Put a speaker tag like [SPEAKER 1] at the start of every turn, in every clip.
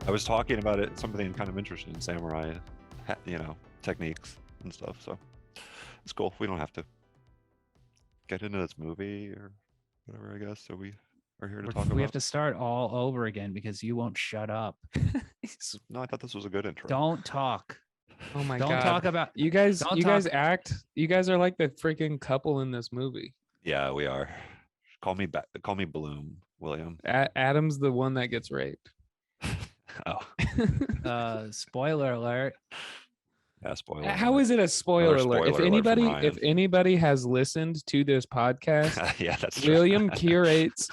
[SPEAKER 1] I was talking about it, something kind of interesting in samurai, techniques and stuff. So it's cool. We don't have to get into this movie or whatever, I guess. So we are here to talk about.
[SPEAKER 2] We have to start all over again because you won't shut up.
[SPEAKER 1] No, I thought this was a good intro.
[SPEAKER 2] Don't talk.
[SPEAKER 3] Oh my
[SPEAKER 2] Don't
[SPEAKER 3] god!
[SPEAKER 2] talk about
[SPEAKER 3] you guys.
[SPEAKER 2] don't
[SPEAKER 3] You guys
[SPEAKER 2] talk-
[SPEAKER 3] act. You guys are like the freaking couple in this movie.
[SPEAKER 1] Yeah, we are. Call me back. Call me Blume, William.
[SPEAKER 3] Adam's the one that gets raped.
[SPEAKER 1] Oh,
[SPEAKER 2] spoiler alert.
[SPEAKER 1] yeah, spoiler.
[SPEAKER 3] How is it a spoiler
[SPEAKER 1] Another
[SPEAKER 3] alert?
[SPEAKER 1] spoiler alert from Ryan.
[SPEAKER 3] If anybody has listened to this podcast,
[SPEAKER 1] Yeah, that's true.
[SPEAKER 3] William curates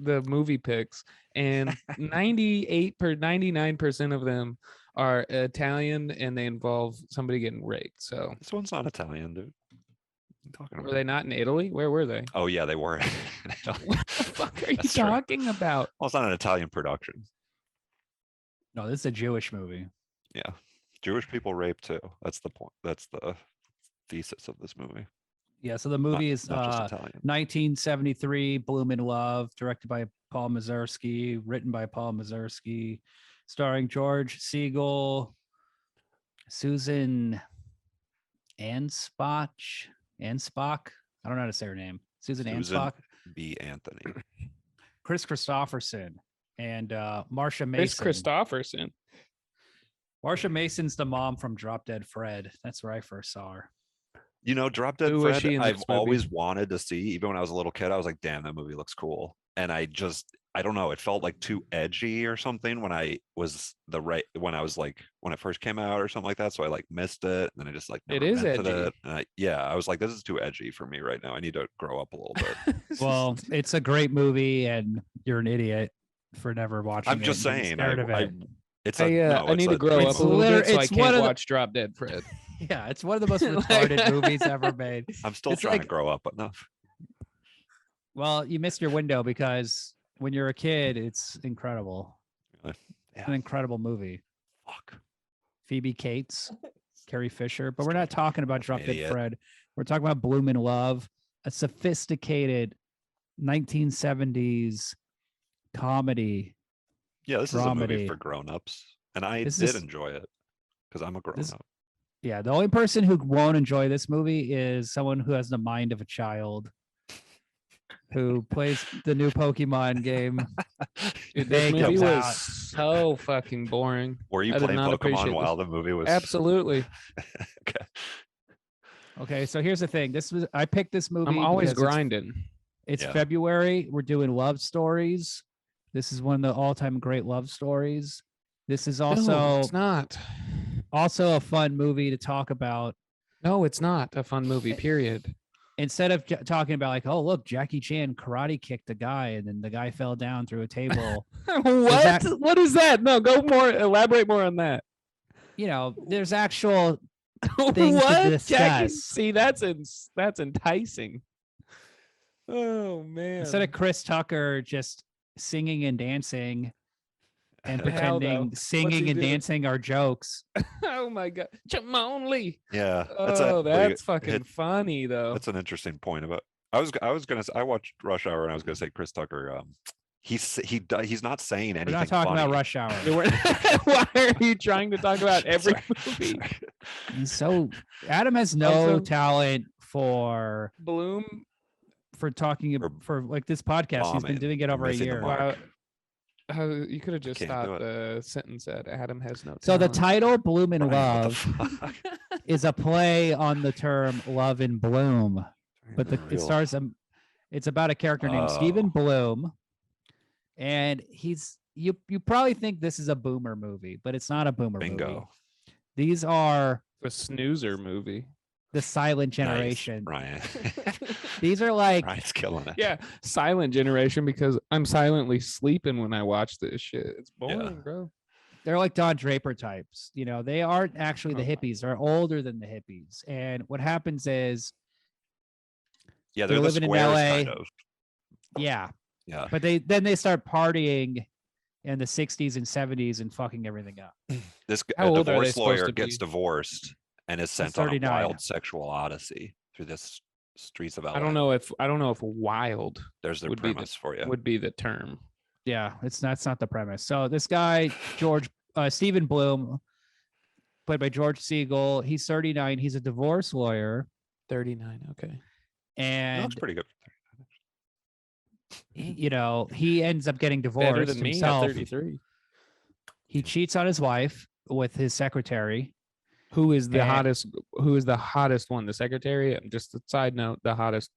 [SPEAKER 3] the movie picks, and 99% of them are Italian, and they involve somebody getting raped. So
[SPEAKER 1] This one's not Italian, dude. What are you talking
[SPEAKER 3] were
[SPEAKER 1] about?
[SPEAKER 3] they not in Italy? Where were they?
[SPEAKER 1] Oh yeah, they were.
[SPEAKER 3] What the fuck are you
[SPEAKER 1] That's true.
[SPEAKER 3] talking about?
[SPEAKER 1] Well, it's not an Italian production.
[SPEAKER 2] No, this is a Jewish movie.
[SPEAKER 1] Yeah, Jewish people rape too. That's the point. That's the thesis of this movie.
[SPEAKER 2] Yeah, so the movie is
[SPEAKER 1] not just Italian.
[SPEAKER 2] 1973, Blume in Love, directed by Paul Mazursky, written by Paul Mazursky, starring George Siegel, Susan Anspach. I don't know how to say her name. Susan Anspach,
[SPEAKER 1] B. Anthony.
[SPEAKER 2] Chris Christopherson, and Marsha Mason.
[SPEAKER 3] Chris Christopherson.
[SPEAKER 2] Marsha Mason's the mom from Drop Dead Fred. That's where I first saw her.
[SPEAKER 1] You know, Drop Dead
[SPEAKER 3] Who was
[SPEAKER 1] Fred,
[SPEAKER 3] she in
[SPEAKER 1] I've
[SPEAKER 3] this movie?
[SPEAKER 1] always wanted to see. Even when I was a little kid, I was like, damn, that movie looks cool. And I don't know, it felt like too edgy or something when I was when it first came out or something like that. So I like missed it. And then I just like
[SPEAKER 3] It
[SPEAKER 1] never
[SPEAKER 3] is
[SPEAKER 1] been to
[SPEAKER 3] edgy.
[SPEAKER 1] it. And I was like, this is too edgy for me right now. I need to grow up a little bit.
[SPEAKER 2] Well, it's a great movie, and you're an idiot for never watching
[SPEAKER 1] I'm
[SPEAKER 2] it
[SPEAKER 1] just
[SPEAKER 2] and being
[SPEAKER 1] saying,
[SPEAKER 2] scared of it.
[SPEAKER 3] I need to grow
[SPEAKER 2] it's
[SPEAKER 3] up a little
[SPEAKER 2] liter-
[SPEAKER 3] bit so I
[SPEAKER 2] it's one
[SPEAKER 3] can't
[SPEAKER 2] of the-
[SPEAKER 3] watch Drop Dead Fred.
[SPEAKER 2] Yeah, it's one of the most retarded movies ever made.
[SPEAKER 1] I'm still
[SPEAKER 2] It's
[SPEAKER 1] trying to
[SPEAKER 2] like-
[SPEAKER 1] grow up enough.
[SPEAKER 2] Well, you missed your window because when you're a kid, it's incredible.
[SPEAKER 1] Really?
[SPEAKER 2] It's an incredible movie.
[SPEAKER 1] Fuck.
[SPEAKER 2] Phoebe Cates, Carrie Fisher, but we're not talking about Drop Dead
[SPEAKER 1] Idiot.
[SPEAKER 2] Fred. We're talking about Bloom in Love, a sophisticated 1970s comedy.
[SPEAKER 1] Yeah, this is a movie
[SPEAKER 2] Dramedy.
[SPEAKER 1] for grown-ups. And I
[SPEAKER 2] This
[SPEAKER 1] did
[SPEAKER 2] is-
[SPEAKER 1] enjoy it because I'm a grown-up.
[SPEAKER 2] Yeah, the only person who won't enjoy this movie is someone who has the mind of a child who plays the new Pokemon game.
[SPEAKER 3] Dude,
[SPEAKER 2] They
[SPEAKER 3] this movie
[SPEAKER 2] comes
[SPEAKER 3] was
[SPEAKER 2] out.
[SPEAKER 3] so fucking boring.
[SPEAKER 1] Were you
[SPEAKER 3] I did
[SPEAKER 1] playing
[SPEAKER 3] not appreciate
[SPEAKER 1] Pokemon while
[SPEAKER 3] this.
[SPEAKER 1] the movie was
[SPEAKER 3] Absolutely.
[SPEAKER 1] Okay.
[SPEAKER 2] Okay, so here's the thing. I picked this movie.
[SPEAKER 3] I'm always
[SPEAKER 2] because
[SPEAKER 3] grinding.
[SPEAKER 2] It's
[SPEAKER 1] Yeah.
[SPEAKER 2] February. We're doing love stories. This is one of the all-time great love stories. This is
[SPEAKER 3] No,
[SPEAKER 2] also
[SPEAKER 3] it's not.
[SPEAKER 2] also a fun movie to talk about.
[SPEAKER 3] No, it's not a fun movie, period.
[SPEAKER 2] Instead of talking about like, oh look, Jackie Chan karate kicked a guy and then the guy fell down through a table.
[SPEAKER 3] What?
[SPEAKER 2] that-
[SPEAKER 3] What is that? No, elaborate more on that.
[SPEAKER 2] There's actual things to
[SPEAKER 3] Jackie?
[SPEAKER 2] discuss.
[SPEAKER 3] See, that's enticing. Oh man.
[SPEAKER 2] Instead of Chris Tucker just singing and dancing and
[SPEAKER 3] How, though?
[SPEAKER 2] pretending
[SPEAKER 3] What's
[SPEAKER 2] singing
[SPEAKER 3] he
[SPEAKER 2] and
[SPEAKER 3] doing?
[SPEAKER 2] dancing are jokes.
[SPEAKER 3] Oh my god. Jamon Lee.
[SPEAKER 1] Yeah.
[SPEAKER 3] Oh, that's fucking
[SPEAKER 1] hit-
[SPEAKER 3] funny though.
[SPEAKER 1] That's an interesting point about. I was gonna say I watched Rush Hour and I was gonna say Chris Tucker. He's not saying anything.
[SPEAKER 2] We're not talking
[SPEAKER 1] funny.
[SPEAKER 2] about Rush Hour.
[SPEAKER 3] Why are you trying to talk about every movie?
[SPEAKER 2] So Adam has no
[SPEAKER 3] Also-
[SPEAKER 2] talent for
[SPEAKER 3] Bloom.
[SPEAKER 2] talking
[SPEAKER 1] Or
[SPEAKER 2] for like this podcast. He's been
[SPEAKER 1] bombing,
[SPEAKER 2] doing it
[SPEAKER 1] or
[SPEAKER 2] over a
[SPEAKER 1] missing the
[SPEAKER 2] year.
[SPEAKER 1] mark.
[SPEAKER 3] You could have just
[SPEAKER 1] can't do
[SPEAKER 3] stopped the sentence at Adam has no
[SPEAKER 2] So the
[SPEAKER 3] talent.
[SPEAKER 2] title "Bloom in
[SPEAKER 1] Brian, what the
[SPEAKER 2] Love"
[SPEAKER 1] fuck?
[SPEAKER 2] is a play on the term "love and bloom," but it
[SPEAKER 1] Real-
[SPEAKER 2] stars It's about a character named Stephen
[SPEAKER 1] Oh.
[SPEAKER 2] Bloom, and you probably think this is a boomer movie, but it's not a boomer movie.
[SPEAKER 1] Bingo.
[SPEAKER 2] These are
[SPEAKER 3] a snoozer movie.
[SPEAKER 2] the silent
[SPEAKER 1] Nice,
[SPEAKER 2] generation.
[SPEAKER 1] Ryan.
[SPEAKER 2] These are like
[SPEAKER 1] Ryan's killing it.
[SPEAKER 3] Yeah, silent generation because I'm silently sleeping when I watch this shit. It's boring,
[SPEAKER 1] Yeah.
[SPEAKER 3] bro.
[SPEAKER 2] they're like Don Draper types. They aren't actually the
[SPEAKER 3] Oh.
[SPEAKER 2] hippies. They're older than the hippies. And what happens is,
[SPEAKER 1] Yeah,
[SPEAKER 2] They're
[SPEAKER 1] they're the
[SPEAKER 2] living in
[SPEAKER 1] squares
[SPEAKER 2] LA.
[SPEAKER 1] kind of.
[SPEAKER 2] yeah,
[SPEAKER 1] Yeah.
[SPEAKER 2] but they start partying in the 60s and 70s and fucking everything up.
[SPEAKER 1] This
[SPEAKER 3] How
[SPEAKER 1] a
[SPEAKER 3] old are they
[SPEAKER 1] divorce
[SPEAKER 3] supposed
[SPEAKER 1] lawyer
[SPEAKER 3] to
[SPEAKER 1] gets
[SPEAKER 3] be?
[SPEAKER 1] divorced and is sent on a
[SPEAKER 2] 39.
[SPEAKER 1] wild sexual odyssey through the streets of LA.
[SPEAKER 3] I don't know if wild
[SPEAKER 1] There's their
[SPEAKER 3] would be the-
[SPEAKER 1] premise for you.
[SPEAKER 3] would be the term.
[SPEAKER 2] Yeah, that's not the premise. So this guy, Stephen Bloom, played by George Siegel, he's 39. He's a divorce lawyer,
[SPEAKER 3] 39. Okay.
[SPEAKER 1] That
[SPEAKER 2] and
[SPEAKER 1] looks pretty good.
[SPEAKER 2] he ends up getting
[SPEAKER 3] Better
[SPEAKER 2] divorced
[SPEAKER 3] than me at
[SPEAKER 2] himself.
[SPEAKER 3] 33.
[SPEAKER 2] He cheats on his wife with his secretary.
[SPEAKER 3] Who is the
[SPEAKER 2] And-
[SPEAKER 3] hottest? Who is the hottest one? The secretary. Just a side note, the hottest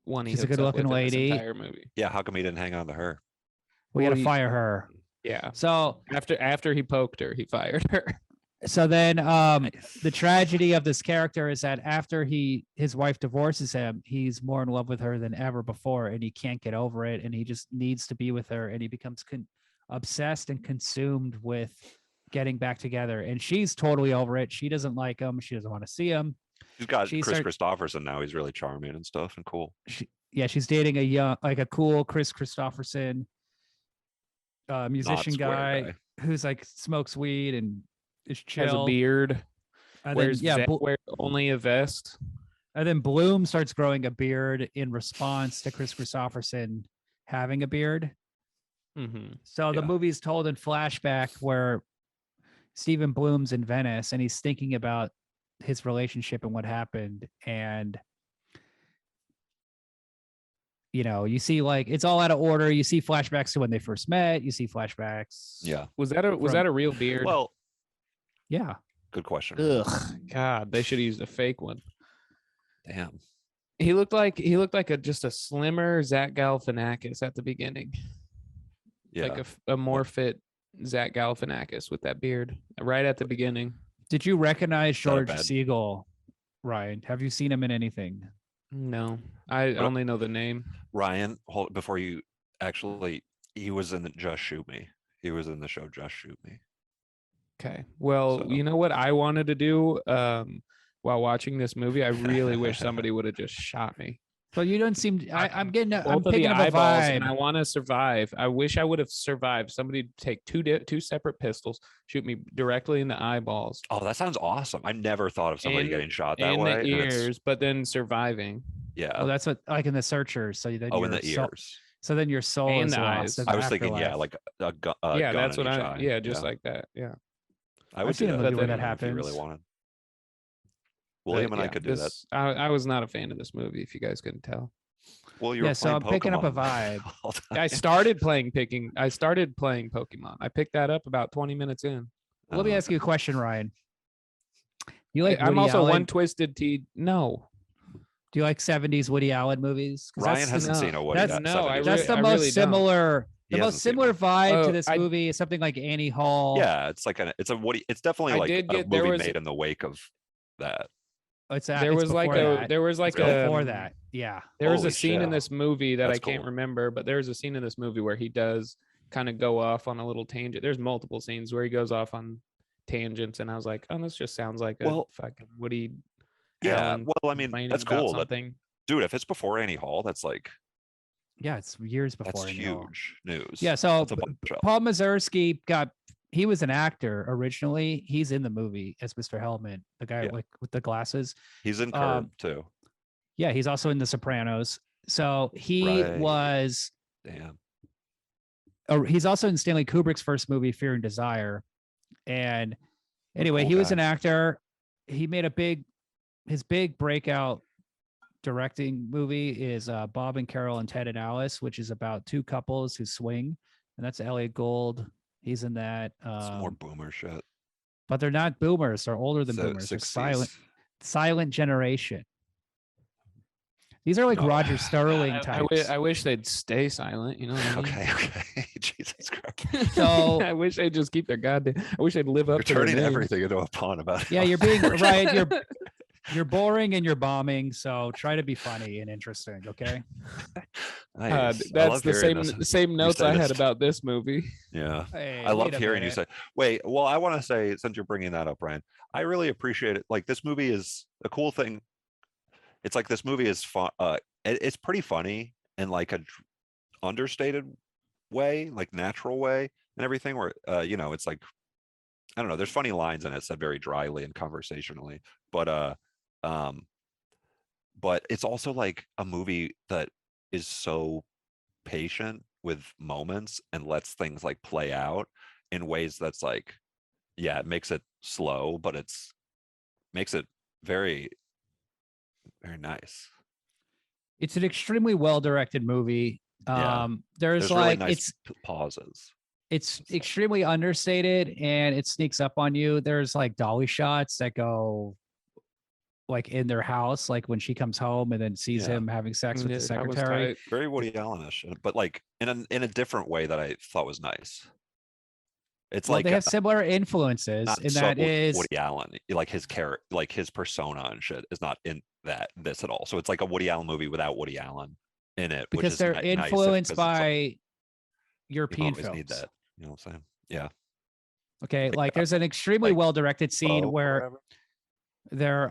[SPEAKER 3] one.
[SPEAKER 2] She's a good-looking lady.
[SPEAKER 3] Entire movie.
[SPEAKER 1] Yeah, how come he didn't hang on to her?
[SPEAKER 2] We got
[SPEAKER 3] Well,
[SPEAKER 2] to
[SPEAKER 3] he-
[SPEAKER 2] fire her.
[SPEAKER 3] Yeah.
[SPEAKER 2] So
[SPEAKER 3] After he poked her, he fired her.
[SPEAKER 2] then
[SPEAKER 1] Nice.
[SPEAKER 2] the tragedy of this character is that after his wife divorces him, he's more in love with her than ever before, and he can't get over it, and he just needs to be with her, and he becomes obsessed and consumed with getting back together, and she's totally over it. She doesn't like him. She doesn't want to see him.
[SPEAKER 1] He's got
[SPEAKER 2] She
[SPEAKER 1] Chris
[SPEAKER 2] start-
[SPEAKER 1] Christopherson now. He's really charming and stuff and cool.
[SPEAKER 2] She's dating a cool Chris Christopherson, musician
[SPEAKER 1] square
[SPEAKER 2] guy who's like smokes weed and is chill.
[SPEAKER 3] Has a beard.
[SPEAKER 2] And then,
[SPEAKER 3] Wears
[SPEAKER 2] yeah,
[SPEAKER 3] wears only a vest.
[SPEAKER 2] and then Bloom starts growing a beard in response to Chris Christopherson having a beard.
[SPEAKER 3] Mm-hmm.
[SPEAKER 2] So the
[SPEAKER 1] Yeah.
[SPEAKER 2] movie's told in flashback where Stephen Bloom's in Venice and he's thinking about his relationship and what happened. And, you see like it's all out of order. You see flashbacks to when they first met. You see flashbacks.
[SPEAKER 1] Yeah.
[SPEAKER 3] Was that a real beard?
[SPEAKER 1] Well,
[SPEAKER 2] Yeah.
[SPEAKER 1] good question.
[SPEAKER 3] Ugh, God, they should have used a fake one.
[SPEAKER 1] Damn.
[SPEAKER 3] He looked like just a slimmer Zach Galifianakis at the beginning,
[SPEAKER 1] Yeah.
[SPEAKER 3] like a more fit Zach Galifianakis with that beard right at the beginning.
[SPEAKER 2] Did you recognize
[SPEAKER 1] Not a
[SPEAKER 2] George
[SPEAKER 1] bad-
[SPEAKER 2] Siegel, Ryan? Have you seen him in anything?
[SPEAKER 3] No, I
[SPEAKER 1] What-
[SPEAKER 3] only know the name.
[SPEAKER 1] Ryan, hold before you actually. He was in the Just Shoot Me. He was in the show Just Shoot Me.
[SPEAKER 3] Okay. Well,
[SPEAKER 1] So-
[SPEAKER 3] you know what I wanted to do while watching this movie? I really wish somebody would have just shot me.
[SPEAKER 2] So you don't seem. I'm getting. I'm
[SPEAKER 3] Both of
[SPEAKER 2] picking
[SPEAKER 3] the
[SPEAKER 2] up a
[SPEAKER 3] eyeballs,
[SPEAKER 2] vibe.
[SPEAKER 3] and I want to survive. I wish I would have survived. Somebody take two separate pistols, shoot me directly in the eyeballs,
[SPEAKER 1] Oh, that sounds awesome. I never thought of somebody
[SPEAKER 3] And-
[SPEAKER 1] getting shot that
[SPEAKER 3] in
[SPEAKER 1] way.
[SPEAKER 3] the
[SPEAKER 1] and it's-
[SPEAKER 3] ears, but then surviving.
[SPEAKER 1] Yeah.
[SPEAKER 2] Oh, that's what like in the Searchers. So then
[SPEAKER 1] Oh, in
[SPEAKER 2] your
[SPEAKER 1] the
[SPEAKER 2] soul-
[SPEAKER 1] ears.
[SPEAKER 2] So then your soul
[SPEAKER 3] And
[SPEAKER 2] is
[SPEAKER 3] the
[SPEAKER 2] lost.
[SPEAKER 3] eyes.
[SPEAKER 2] in
[SPEAKER 1] I
[SPEAKER 2] the
[SPEAKER 1] was thinking, yeah,
[SPEAKER 2] afterlife.
[SPEAKER 1] like a gun.
[SPEAKER 3] Yeah,
[SPEAKER 1] gun
[SPEAKER 3] that's
[SPEAKER 1] in
[SPEAKER 3] what
[SPEAKER 1] each
[SPEAKER 3] I.
[SPEAKER 1] eye.
[SPEAKER 3] Yeah, just like that. Yeah.
[SPEAKER 1] I would
[SPEAKER 2] seen
[SPEAKER 1] do
[SPEAKER 2] a
[SPEAKER 1] that.
[SPEAKER 2] movie where
[SPEAKER 3] But
[SPEAKER 2] that
[SPEAKER 1] if you really
[SPEAKER 2] happens.
[SPEAKER 1] wanted.
[SPEAKER 3] But
[SPEAKER 1] William and I
[SPEAKER 3] yeah,
[SPEAKER 1] could do that.
[SPEAKER 3] I was not a fan of this movie, if you guys couldn't tell.
[SPEAKER 1] Well, you
[SPEAKER 2] Yeah,
[SPEAKER 1] were
[SPEAKER 2] so I'm
[SPEAKER 1] playing
[SPEAKER 2] picking up a
[SPEAKER 1] Pokemon
[SPEAKER 2] vibe.
[SPEAKER 1] all the
[SPEAKER 3] I
[SPEAKER 1] time.
[SPEAKER 3] started playing Pokemon. I picked that up about 20 minutes in.
[SPEAKER 2] Let me ask you a question, Ryan. You like
[SPEAKER 3] I'm
[SPEAKER 2] Woody
[SPEAKER 3] also
[SPEAKER 2] Allen?
[SPEAKER 3] one twisted T. No,
[SPEAKER 2] Do you like 70s Woody Allen movies? 'Cause
[SPEAKER 1] Ryan
[SPEAKER 2] that's
[SPEAKER 1] hasn't
[SPEAKER 3] no,
[SPEAKER 1] seen a Woody.
[SPEAKER 2] that's-
[SPEAKER 3] no, I
[SPEAKER 2] That's
[SPEAKER 3] re-
[SPEAKER 2] the
[SPEAKER 3] I
[SPEAKER 2] most
[SPEAKER 3] really don't.
[SPEAKER 2] similar.
[SPEAKER 1] He
[SPEAKER 2] The most
[SPEAKER 1] hasn't seen
[SPEAKER 2] similar vibe
[SPEAKER 3] Oh,
[SPEAKER 2] to this
[SPEAKER 3] I-
[SPEAKER 2] movie is something like Annie Hall.
[SPEAKER 1] Yeah, it's like it's a Woody. It's definitely
[SPEAKER 3] I
[SPEAKER 1] like
[SPEAKER 3] did
[SPEAKER 1] a
[SPEAKER 3] get- there
[SPEAKER 1] movie
[SPEAKER 3] was-
[SPEAKER 1] made in the wake of that.
[SPEAKER 2] It's
[SPEAKER 3] there
[SPEAKER 2] it's
[SPEAKER 3] was like
[SPEAKER 2] before
[SPEAKER 3] a
[SPEAKER 2] that.
[SPEAKER 3] there was like
[SPEAKER 2] It's before
[SPEAKER 3] a
[SPEAKER 2] that. Yeah.
[SPEAKER 3] there was
[SPEAKER 1] Holy
[SPEAKER 3] a scene in
[SPEAKER 1] shit.
[SPEAKER 3] this movie that
[SPEAKER 1] That's
[SPEAKER 3] I can't
[SPEAKER 1] cool.
[SPEAKER 3] remember, but there's a scene in this movie where he does kind of go off on a little tangent. There's multiple scenes where he goes off on tangents, and I was like, oh, this just sounds like a
[SPEAKER 1] Well,
[SPEAKER 3] fucking Woody.
[SPEAKER 1] Yeah,
[SPEAKER 3] Allen
[SPEAKER 1] well, I mean,
[SPEAKER 3] complaining
[SPEAKER 1] that's
[SPEAKER 3] about
[SPEAKER 1] cool. That,
[SPEAKER 3] Something.
[SPEAKER 1] dude, if it's before Annie Hall, that's like
[SPEAKER 2] Yeah, it's years before.
[SPEAKER 1] that's
[SPEAKER 2] Annie Hall.
[SPEAKER 1] huge news.
[SPEAKER 2] Yeah, so
[SPEAKER 1] That's a bombshell.
[SPEAKER 2] Paul Mazursky he was an actor originally. He's in the movie as Mr. Hellman, the guy
[SPEAKER 1] Yeah.
[SPEAKER 2] like with the glasses.
[SPEAKER 1] He's in Curb
[SPEAKER 2] um,
[SPEAKER 1] too.
[SPEAKER 2] Yeah, he's also in The Sopranos. So he
[SPEAKER 1] Right.
[SPEAKER 2] was
[SPEAKER 1] Damn.
[SPEAKER 2] he's also in Stanley Kubrick's first movie, Fear and Desire. And anyway,
[SPEAKER 1] cool
[SPEAKER 2] he was
[SPEAKER 1] guy.
[SPEAKER 2] an actor. He made his big breakout directing movie is Bob and Carol and Ted and Alice, which is about two couples who swing. And that's Elliot Gould. He's in that.
[SPEAKER 1] It's more boomer shit.
[SPEAKER 2] But they're not boomers. They're older than
[SPEAKER 1] So,
[SPEAKER 2] boomers. They're
[SPEAKER 1] 60s.
[SPEAKER 2] silent generation. These are like
[SPEAKER 1] No.
[SPEAKER 2] Roger Sterling types.
[SPEAKER 3] I wish they'd stay silent. You know what I mean?
[SPEAKER 1] Okay, okay. Jesus Christ.
[SPEAKER 2] So-
[SPEAKER 3] I wish they'd just keep their goddamn. I wish they'd live up
[SPEAKER 1] You're
[SPEAKER 3] to their
[SPEAKER 1] turning
[SPEAKER 3] name.
[SPEAKER 1] everything into a pawn about it.
[SPEAKER 2] Yeah, you're being right. You're boring and you're bombing. So try to be funny and interesting. Okay.
[SPEAKER 1] Nice. I
[SPEAKER 3] That's
[SPEAKER 1] love
[SPEAKER 3] the
[SPEAKER 1] hearing
[SPEAKER 3] same
[SPEAKER 1] this.
[SPEAKER 3] same notes
[SPEAKER 1] say
[SPEAKER 3] I had
[SPEAKER 1] this.
[SPEAKER 3] about this movie.
[SPEAKER 1] Yeah.
[SPEAKER 2] Hey,
[SPEAKER 1] I love
[SPEAKER 2] wait a
[SPEAKER 1] hearing you
[SPEAKER 2] minute.
[SPEAKER 1] say, wait, well, I want to say, since you're bringing that up, Ryan, I really appreciate it. Like, this movie is a cool thing. It's like this movie is fun. It's pretty funny in like a understated way, like natural way and everything where, it's like, I don't know, there's funny lines in it said very dryly and conversationally, but it's also like a movie that is so patient with moments and lets things like play out in ways that's like, yeah, it makes it slow, but makes it very, very nice.
[SPEAKER 2] It's an extremely well directed movie.
[SPEAKER 1] Yeah.
[SPEAKER 2] There's
[SPEAKER 1] really
[SPEAKER 2] like
[SPEAKER 1] nice pauses.
[SPEAKER 2] it's extremely understated and it sneaks up on you. There's like dolly shots that go like in their house, like when she comes home and then sees
[SPEAKER 1] Yeah.
[SPEAKER 2] him having sex with the
[SPEAKER 3] Yeah, that was
[SPEAKER 2] secretary.
[SPEAKER 3] tight.
[SPEAKER 1] Very Woody Allen-ish, but like in a different way that I thought was nice. It's
[SPEAKER 2] Well,
[SPEAKER 1] like
[SPEAKER 2] they have similar influences,
[SPEAKER 1] not
[SPEAKER 2] and
[SPEAKER 1] so
[SPEAKER 2] that is
[SPEAKER 1] Woody Allen, like his character, like his persona and shit is not in this at all. So it's like a Woody Allen movie without Woody Allen in it, which
[SPEAKER 2] because
[SPEAKER 1] is
[SPEAKER 2] they're
[SPEAKER 1] nice
[SPEAKER 2] influenced
[SPEAKER 1] 'cause it's like,
[SPEAKER 2] by
[SPEAKER 1] you
[SPEAKER 2] European
[SPEAKER 1] always need
[SPEAKER 2] films.
[SPEAKER 1] that. You know what I'm saying? Yeah.
[SPEAKER 2] Okay,
[SPEAKER 1] Like,
[SPEAKER 2] like there's an extremely
[SPEAKER 1] like
[SPEAKER 2] well directed scene
[SPEAKER 1] Bo or
[SPEAKER 2] where
[SPEAKER 1] whatever.
[SPEAKER 2] they're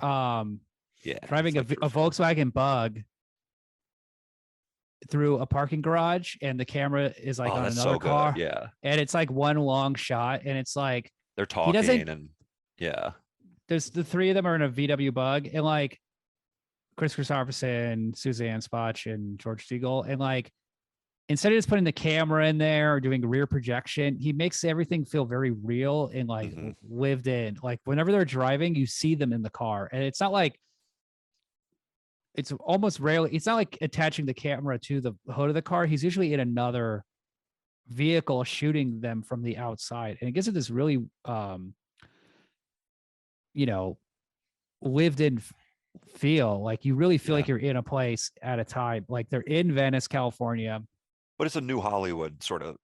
[SPEAKER 1] Yeah,
[SPEAKER 2] driving
[SPEAKER 1] it's like
[SPEAKER 2] a Volkswagen Bug through a parking garage, and the camera is like
[SPEAKER 1] oh,
[SPEAKER 2] on
[SPEAKER 1] that's
[SPEAKER 2] another
[SPEAKER 1] so good.
[SPEAKER 2] car,
[SPEAKER 1] Yeah,
[SPEAKER 2] and it's like one long shot, and it's like
[SPEAKER 1] they're
[SPEAKER 2] he doesn't.
[SPEAKER 1] talking and yeah,
[SPEAKER 2] There's the three of them are in a VW Bug, and like Chris Christopherson, Suzanne Spotch, and George Siegel, and like instead of just putting the camera in there or doing rear projection, he makes everything feel very real and like
[SPEAKER 1] Mhm.
[SPEAKER 2] lived in. Like whenever they're driving, you see them in the car, and it's not like it's almost rarely. It's not like attaching the camera to the hood of the car. He's usually in another vehicle shooting them from the outside, and it gives it this really, you know, lived in feel. Like you really feel
[SPEAKER 1] Yeah.
[SPEAKER 2] like you're in a place at a time. Like they're in Venice, California.
[SPEAKER 1] but it's a new Hollywood sort of.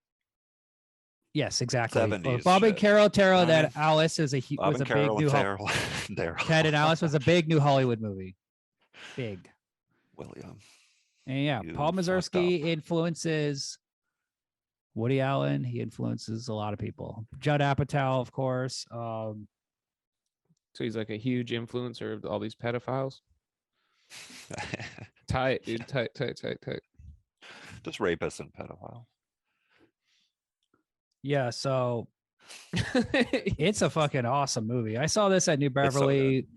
[SPEAKER 2] Yes, exactly.
[SPEAKER 1] 70s
[SPEAKER 2] Bob and
[SPEAKER 1] shit.
[SPEAKER 2] Carol Taro,
[SPEAKER 1] You know what I
[SPEAKER 2] that Alice is
[SPEAKER 1] Bob
[SPEAKER 2] was a
[SPEAKER 1] and
[SPEAKER 2] big
[SPEAKER 1] Carol
[SPEAKER 2] new
[SPEAKER 1] and Daryl.
[SPEAKER 2] Ted and Alice was a big new Hollywood movie. Big.
[SPEAKER 1] William.
[SPEAKER 2] And yeah,
[SPEAKER 1] You
[SPEAKER 2] Paul
[SPEAKER 1] fucked
[SPEAKER 2] Mazursky
[SPEAKER 1] up.
[SPEAKER 2] influences Woody Allen. He influences a lot of people. Judd Apatow, of course.
[SPEAKER 3] So he's like a huge influencer of all these pedophiles. Tight, dude. Tight.
[SPEAKER 1] Just rapists and pedophiles.
[SPEAKER 2] Yeah, so it's a fucking awesome movie. I saw this at New
[SPEAKER 1] so
[SPEAKER 2] Beverly.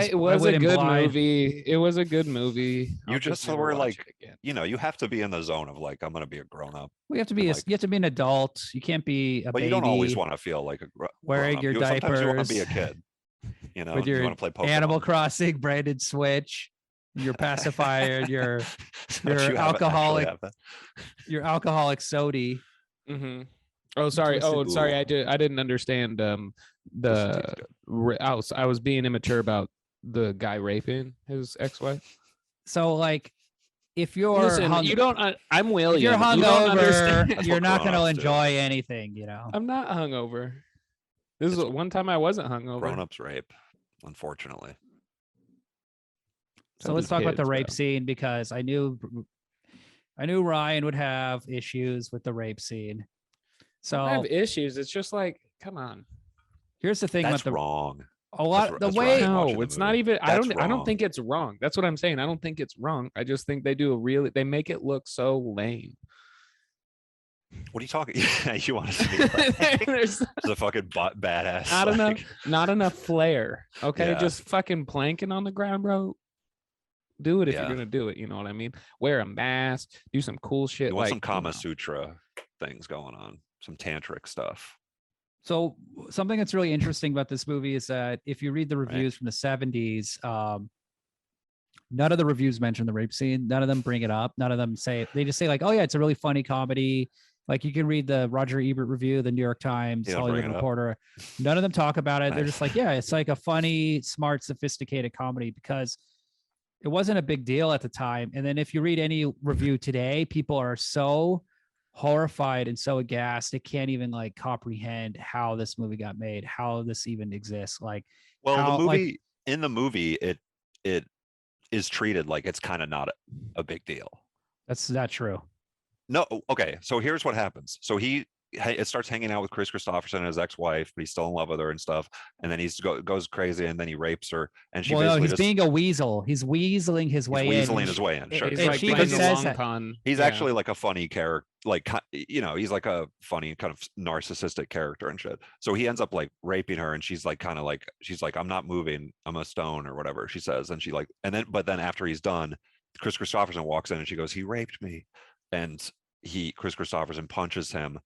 [SPEAKER 3] It was a
[SPEAKER 2] went in
[SPEAKER 3] good
[SPEAKER 2] blind.
[SPEAKER 3] movie. It was a good movie.
[SPEAKER 1] You
[SPEAKER 3] I'll
[SPEAKER 1] just
[SPEAKER 3] never
[SPEAKER 1] were
[SPEAKER 3] watch
[SPEAKER 1] like,
[SPEAKER 3] it again.
[SPEAKER 1] you know, you have to be in the zone of like, I'm gonna be a grown up.
[SPEAKER 2] We have to be
[SPEAKER 1] and,
[SPEAKER 2] you have to be an adult. You can't be a
[SPEAKER 1] But
[SPEAKER 2] baby.
[SPEAKER 1] you don't always want to feel like a
[SPEAKER 2] wearing
[SPEAKER 1] grown-up.
[SPEAKER 2] your
[SPEAKER 1] Sometimes you want to be a
[SPEAKER 2] diapers.
[SPEAKER 1] kid. You know,
[SPEAKER 2] With
[SPEAKER 1] you
[SPEAKER 2] your
[SPEAKER 1] want to play Pokemon.
[SPEAKER 2] Animal Crossing branded Switch, your pacifier, and your alcoholic sody.
[SPEAKER 3] Mm-hmm. Oh, sorry. Oh, sorry. I didn't understand. I was being immature about the guy raping his ex-wife.
[SPEAKER 2] So, like, if you're
[SPEAKER 3] Listen, you don't. I'm William.
[SPEAKER 2] If you're
[SPEAKER 3] You don't understand.
[SPEAKER 2] hungover, you're not going to
[SPEAKER 1] grown-ups do.
[SPEAKER 2] enjoy anything. You know.
[SPEAKER 3] I'm not hungover. This is one time I wasn't hungover.
[SPEAKER 1] Grown-ups rape, unfortunately.
[SPEAKER 2] So let's talk about the
[SPEAKER 3] kids,
[SPEAKER 2] rape
[SPEAKER 3] bro.
[SPEAKER 2] scene because I knew Ryan would have issues with the rape scene. So
[SPEAKER 3] I have issues. It's just like, come on.
[SPEAKER 2] here's the thing
[SPEAKER 1] That's
[SPEAKER 2] about the
[SPEAKER 1] wrong.
[SPEAKER 2] a lot the
[SPEAKER 1] that's
[SPEAKER 2] way
[SPEAKER 1] right. watching
[SPEAKER 3] No,
[SPEAKER 1] the
[SPEAKER 3] it's not
[SPEAKER 1] movie.
[SPEAKER 3] even. I
[SPEAKER 1] That's
[SPEAKER 3] don't
[SPEAKER 1] wrong.
[SPEAKER 3] think it's wrong. That's what I'm saying. I don't think it's wrong. I just think they they make it look so lame.
[SPEAKER 1] What are you talking? You want to see like,
[SPEAKER 3] There's
[SPEAKER 1] the fucking badass?
[SPEAKER 3] not
[SPEAKER 1] like,
[SPEAKER 3] enough, not enough flair. Okay,
[SPEAKER 1] Yeah.
[SPEAKER 3] just fucking planking on the ground, bro. Do it if
[SPEAKER 1] Yeah.
[SPEAKER 3] you're gonna do it. You know what I mean? Wear a mask. Do some cool shit.
[SPEAKER 1] You want
[SPEAKER 3] like
[SPEAKER 1] some Kama
[SPEAKER 3] you know.
[SPEAKER 1] Sutra things going on, some tantric stuff.
[SPEAKER 2] So something that's really interesting about this movie is that if you read the reviews from the 70s, none of the reviews mention the rape scene. None of them bring it up. None of them say, they just say like, oh yeah, it's a really funny comedy. Like you can read the Roger Ebert review, the New York Times,
[SPEAKER 1] They don't
[SPEAKER 2] Hollywood
[SPEAKER 1] bring it up.
[SPEAKER 2] Reporter. None of them talk about it. They're
[SPEAKER 1] Nice.
[SPEAKER 2] just like, yeah, it's like a funny, smart, sophisticated comedy because it wasn't a big deal at the time. And then if you read any review today, people are so horrified and so aghast they can't even like comprehend how this movie got made, how this even exists. Like,
[SPEAKER 1] Well,
[SPEAKER 2] how,
[SPEAKER 1] the
[SPEAKER 2] like-
[SPEAKER 1] movie in the movie, it is treated like it's kind of not a big deal.
[SPEAKER 2] that's not true.
[SPEAKER 1] No, okay. So here's what happens. So it starts hanging out with Chris Christopherson and his ex-wife, but he's still in love with her and stuff. And then he goes crazy, and then he rapes her. And she
[SPEAKER 2] Well, no,
[SPEAKER 1] basically
[SPEAKER 2] he's
[SPEAKER 1] just
[SPEAKER 2] being a weasel. He's weaseling his way in.
[SPEAKER 1] weaseling his way in. Sure,
[SPEAKER 3] He's
[SPEAKER 2] And
[SPEAKER 3] like
[SPEAKER 2] she
[SPEAKER 3] playing
[SPEAKER 2] even
[SPEAKER 3] the
[SPEAKER 2] says
[SPEAKER 3] long
[SPEAKER 2] that.
[SPEAKER 3] con.
[SPEAKER 1] he's
[SPEAKER 3] Yeah.
[SPEAKER 1] actually like a funny character, like he's like a funny kind of narcissistic character and shit. So he ends up like raping her, and she's like I'm not moving, I'm a stone or whatever she says, and but then after he's done, Chris Christopherson walks in and she goes, he raped me, and Chris Christopherson punches him.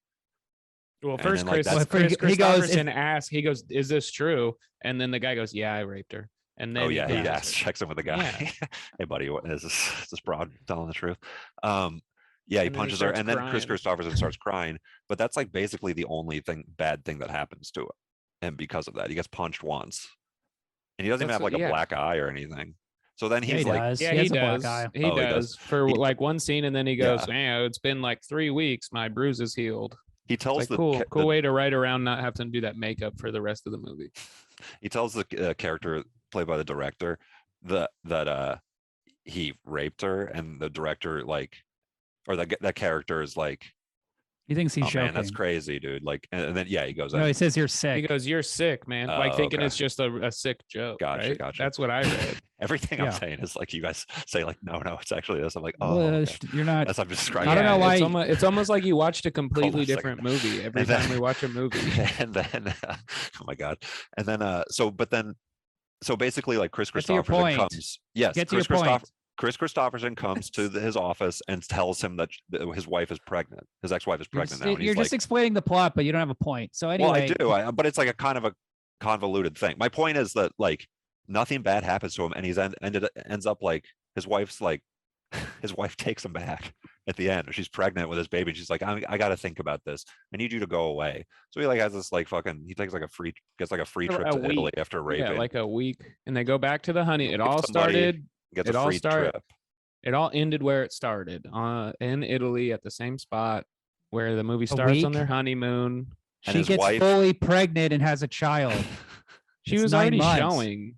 [SPEAKER 3] Well,
[SPEAKER 1] And
[SPEAKER 3] first
[SPEAKER 1] then, like,
[SPEAKER 3] Chris,
[SPEAKER 1] that's-
[SPEAKER 3] Chris
[SPEAKER 2] He goes,
[SPEAKER 3] Christopherson asks, he goes, "Is this true?" And then the guy goes, "Yeah, I raped her." And then
[SPEAKER 1] Oh yeah, he
[SPEAKER 3] punches
[SPEAKER 1] asks,
[SPEAKER 3] her.
[SPEAKER 1] checks in with the guy.
[SPEAKER 3] Yeah.
[SPEAKER 1] Hey buddy, what is this broad telling the truth? Yeah, he
[SPEAKER 3] And then he
[SPEAKER 1] punches her,
[SPEAKER 3] starts
[SPEAKER 1] and then Chris
[SPEAKER 3] crying.
[SPEAKER 1] Christopherson starts crying. But that's like basically the only bad thing that happens to him. And because of that, he gets punched once. And he doesn't even
[SPEAKER 3] That's
[SPEAKER 1] have like
[SPEAKER 3] what-
[SPEAKER 1] a
[SPEAKER 3] yeah.
[SPEAKER 1] black eye or anything. So then
[SPEAKER 2] Yeah,
[SPEAKER 1] he's
[SPEAKER 2] he
[SPEAKER 1] like,
[SPEAKER 2] does.
[SPEAKER 3] Yeah,
[SPEAKER 2] he
[SPEAKER 3] he
[SPEAKER 2] has a black
[SPEAKER 3] does.
[SPEAKER 2] eye.
[SPEAKER 3] He
[SPEAKER 1] Oh, he
[SPEAKER 3] does
[SPEAKER 1] does.
[SPEAKER 3] for
[SPEAKER 1] He-
[SPEAKER 3] like one scene, and then he goes,
[SPEAKER 1] Yeah.
[SPEAKER 3] "Yeah, it's been like 3 weeks. My bruise is healed."
[SPEAKER 1] he
[SPEAKER 3] It's
[SPEAKER 1] tells
[SPEAKER 3] like
[SPEAKER 1] the
[SPEAKER 3] cool,
[SPEAKER 1] ca-
[SPEAKER 3] cool
[SPEAKER 1] the-
[SPEAKER 3] way to write around not having to do that makeup for the rest of the movie.
[SPEAKER 1] he tells the character played by the director that he raped her, and the director like, or that character is like,
[SPEAKER 2] He thinks he's
[SPEAKER 1] oh
[SPEAKER 2] joking.
[SPEAKER 1] man, that's crazy, dude. Like, and then yeah, he goes,
[SPEAKER 2] No, he
[SPEAKER 1] in.
[SPEAKER 2] says you're
[SPEAKER 3] He
[SPEAKER 2] sick.
[SPEAKER 3] goes, "You're sick, man," like
[SPEAKER 1] Oh,
[SPEAKER 3] thinking
[SPEAKER 1] okay.
[SPEAKER 3] it's just a sick joke.
[SPEAKER 1] Gotcha,
[SPEAKER 3] right?
[SPEAKER 1] gotcha.
[SPEAKER 3] That's what I read.
[SPEAKER 1] Everything
[SPEAKER 2] Yeah.
[SPEAKER 1] I'm saying is like you guys say like, no, it's actually this. I'm like, oh,
[SPEAKER 2] Well,
[SPEAKER 1] okay.
[SPEAKER 2] you're not.
[SPEAKER 1] That's I'm describing.
[SPEAKER 2] I don't know
[SPEAKER 3] Yeah,
[SPEAKER 2] why-
[SPEAKER 3] It's almost like you watched a completely
[SPEAKER 1] a second.
[SPEAKER 3] different movie every
[SPEAKER 1] And
[SPEAKER 3] time
[SPEAKER 1] then-
[SPEAKER 3] we watch a movie.
[SPEAKER 1] And then, oh my god, and then so basically like Chris
[SPEAKER 2] Get to your
[SPEAKER 1] Christopherson
[SPEAKER 2] point.
[SPEAKER 1] comes. Yes,
[SPEAKER 2] Get to your point.
[SPEAKER 1] Chris Christopherson comes to his office and tells him that his wife is pregnant. His ex-wife is
[SPEAKER 2] You're,
[SPEAKER 1] pregnant now. And
[SPEAKER 2] you're
[SPEAKER 1] he's
[SPEAKER 2] just
[SPEAKER 1] like,
[SPEAKER 2] explaining the plot, but you don't have a point. So
[SPEAKER 1] well,
[SPEAKER 2] anyway,
[SPEAKER 1] I do, but it's like a kind of a convoluted thing. My point is that like nothing bad happens to him, and ends up like his wife's like his wife takes him back at the end. She's pregnant with his baby, and she's like, I got to think about this. I need you to go away. So he like has this like fucking. He takes like a free trip
[SPEAKER 3] For
[SPEAKER 1] to
[SPEAKER 3] a
[SPEAKER 1] Italy
[SPEAKER 3] week.
[SPEAKER 1] after raping.
[SPEAKER 3] Yeah, like a week, and they go back to the honey. It
[SPEAKER 1] With
[SPEAKER 3] all
[SPEAKER 1] somebody,
[SPEAKER 3] started.
[SPEAKER 1] gets
[SPEAKER 3] it
[SPEAKER 1] a
[SPEAKER 3] all
[SPEAKER 1] free
[SPEAKER 3] started-
[SPEAKER 1] trip.
[SPEAKER 3] It all ended where it started, in Italy at the same spot where the movie starts on
[SPEAKER 2] week?
[SPEAKER 3] their honeymoon.
[SPEAKER 1] And
[SPEAKER 2] she
[SPEAKER 1] his
[SPEAKER 2] gets
[SPEAKER 1] wife-
[SPEAKER 2] fully pregnant and has a child.
[SPEAKER 3] She
[SPEAKER 2] It's
[SPEAKER 3] was
[SPEAKER 2] 9
[SPEAKER 3] already
[SPEAKER 2] months.
[SPEAKER 3] showing.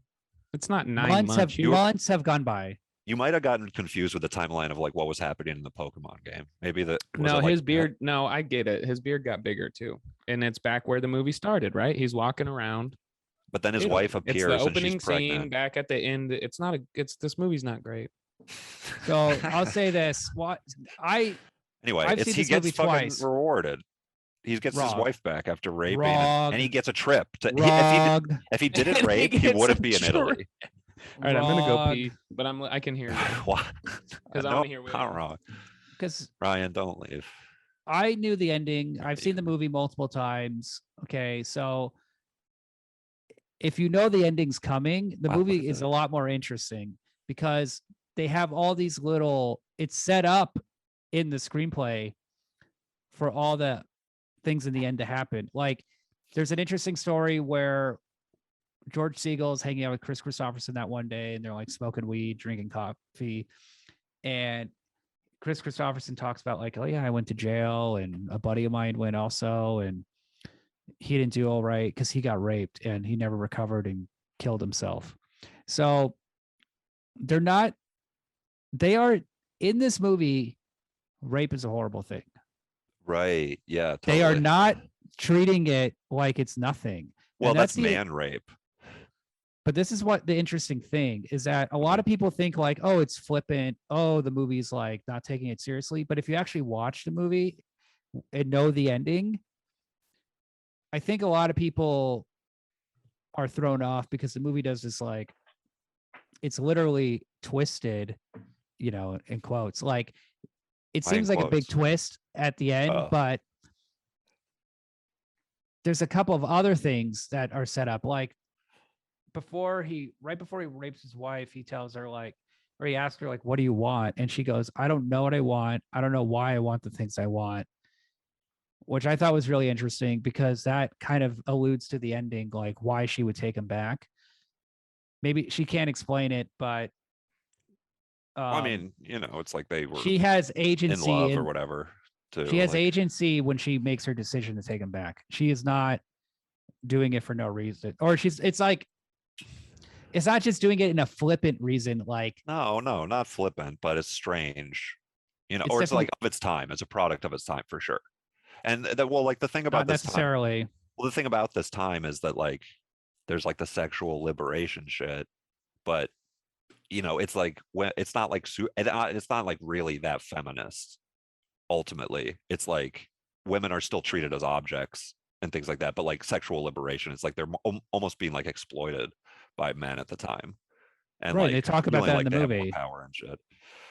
[SPEAKER 3] It's not 9 months.
[SPEAKER 2] Months have gone by.
[SPEAKER 1] You might have gotten confused with the timeline of like what was happening in the Pokemon game. Maybe that. was
[SPEAKER 3] No,
[SPEAKER 1] it, like,
[SPEAKER 3] his beard. No, I get it. His beard got bigger too, and it's back where the movie started. Right? He's walking around.
[SPEAKER 1] But then his
[SPEAKER 3] Italy.
[SPEAKER 1] wife appears
[SPEAKER 3] It's the
[SPEAKER 1] and
[SPEAKER 3] opening
[SPEAKER 1] she's
[SPEAKER 3] scene
[SPEAKER 1] pregnant.
[SPEAKER 3] back at the end. It's not a. It's this movie's not great.
[SPEAKER 2] So I'll say this:
[SPEAKER 1] Anyway,
[SPEAKER 2] I've
[SPEAKER 1] it's
[SPEAKER 2] seen
[SPEAKER 1] he
[SPEAKER 2] this
[SPEAKER 1] gets
[SPEAKER 2] movie
[SPEAKER 1] fucking
[SPEAKER 2] twice.
[SPEAKER 1] rewarded. He gets his
[SPEAKER 2] Wrong.
[SPEAKER 1] wife back after raping,
[SPEAKER 2] Wrong.
[SPEAKER 1] and he gets a trip to.
[SPEAKER 2] Wrong.
[SPEAKER 1] If he didn't
[SPEAKER 3] And he
[SPEAKER 1] rape, he
[SPEAKER 3] gets
[SPEAKER 1] wouldn't
[SPEAKER 3] a
[SPEAKER 1] be in
[SPEAKER 3] trip.
[SPEAKER 1] Italy.
[SPEAKER 3] All right, I'm gonna go
[SPEAKER 2] Wrong.
[SPEAKER 3] pee, but I can hear you.
[SPEAKER 1] What?
[SPEAKER 3] 'Cause I
[SPEAKER 1] No,
[SPEAKER 3] wanna hear
[SPEAKER 1] not
[SPEAKER 3] William.
[SPEAKER 1] wrong.
[SPEAKER 2] Because
[SPEAKER 1] Ryan, don't leave.
[SPEAKER 2] I knew the ending. I've seen the movie multiple times. Okay, so if you know the ending's coming, the
[SPEAKER 1] Wow,
[SPEAKER 2] movie
[SPEAKER 1] look at
[SPEAKER 2] is
[SPEAKER 1] that.
[SPEAKER 2] a lot more interesting because they have all these little. It's set up in the screenplay for all the things in the end to happen. Like, there's an interesting story where George Segal is hanging out with Chris Christopherson that one day, and they're like smoking weed, drinking coffee, and Chris Christopherson talks about like, oh yeah, I went to jail, and a buddy of mine went also, and he didn't do all right because he got raped and he never recovered and killed himself. So they are in this movie. Rape is a horrible thing.
[SPEAKER 1] Right? Yeah.
[SPEAKER 2] They are
[SPEAKER 1] totally.
[SPEAKER 2] not treating it like it's nothing.
[SPEAKER 1] Well,
[SPEAKER 2] And
[SPEAKER 1] that's
[SPEAKER 2] the-
[SPEAKER 1] man rape.
[SPEAKER 2] But this is what the interesting thing is, that a lot of people think like, oh, it's flippant. Oh, the movie's like not taking it seriously. But if you actually watch the movie and know the ending, I think a lot of people are thrown off because the movie does this like, it's literally twisted, in quotes. Like, it
[SPEAKER 1] Why in
[SPEAKER 2] seems like a big
[SPEAKER 1] quotes?
[SPEAKER 2] twist at the end,
[SPEAKER 1] Oh.
[SPEAKER 2] but there's a couple of other things that are set up. Like, right before he rapes his wife, he tells her like, or he asks her like, what do you want? And she goes, I don't know what I want. I don't know why I want the things I want, which I thought was really interesting because that kind of alludes to the ending, like why she would take him back. Maybe she can't explain it, but
[SPEAKER 1] Well, I mean, it's like they were
[SPEAKER 2] she has
[SPEAKER 1] in
[SPEAKER 2] agency
[SPEAKER 1] love
[SPEAKER 2] in-
[SPEAKER 1] or whatever. Too.
[SPEAKER 2] She has
[SPEAKER 1] like,
[SPEAKER 2] agency when she makes her decision to take him back. She is not doing it for no reason. Or it's not just doing it in a flippant reason. Like,
[SPEAKER 1] No, not flippant, but it's strange.
[SPEAKER 2] It's
[SPEAKER 1] Or it's like
[SPEAKER 2] definitely-
[SPEAKER 1] of its time, as a product of its time for sure. And like the thing about
[SPEAKER 2] not
[SPEAKER 1] this time,
[SPEAKER 2] necessarily.
[SPEAKER 1] well, the thing about this time is that like there's like the sexual liberation shit, but it's like when it's not like it's not like really that feminist. Ultimately, it's like women are still treated as objects and things like that, but like sexual liberation, it's like they're almost being like exploited by men at the time. And
[SPEAKER 2] Right,
[SPEAKER 1] like,
[SPEAKER 2] they talk about
[SPEAKER 1] feeling
[SPEAKER 2] that
[SPEAKER 1] like
[SPEAKER 2] in the
[SPEAKER 1] they have more
[SPEAKER 2] movie.
[SPEAKER 1] power and shit.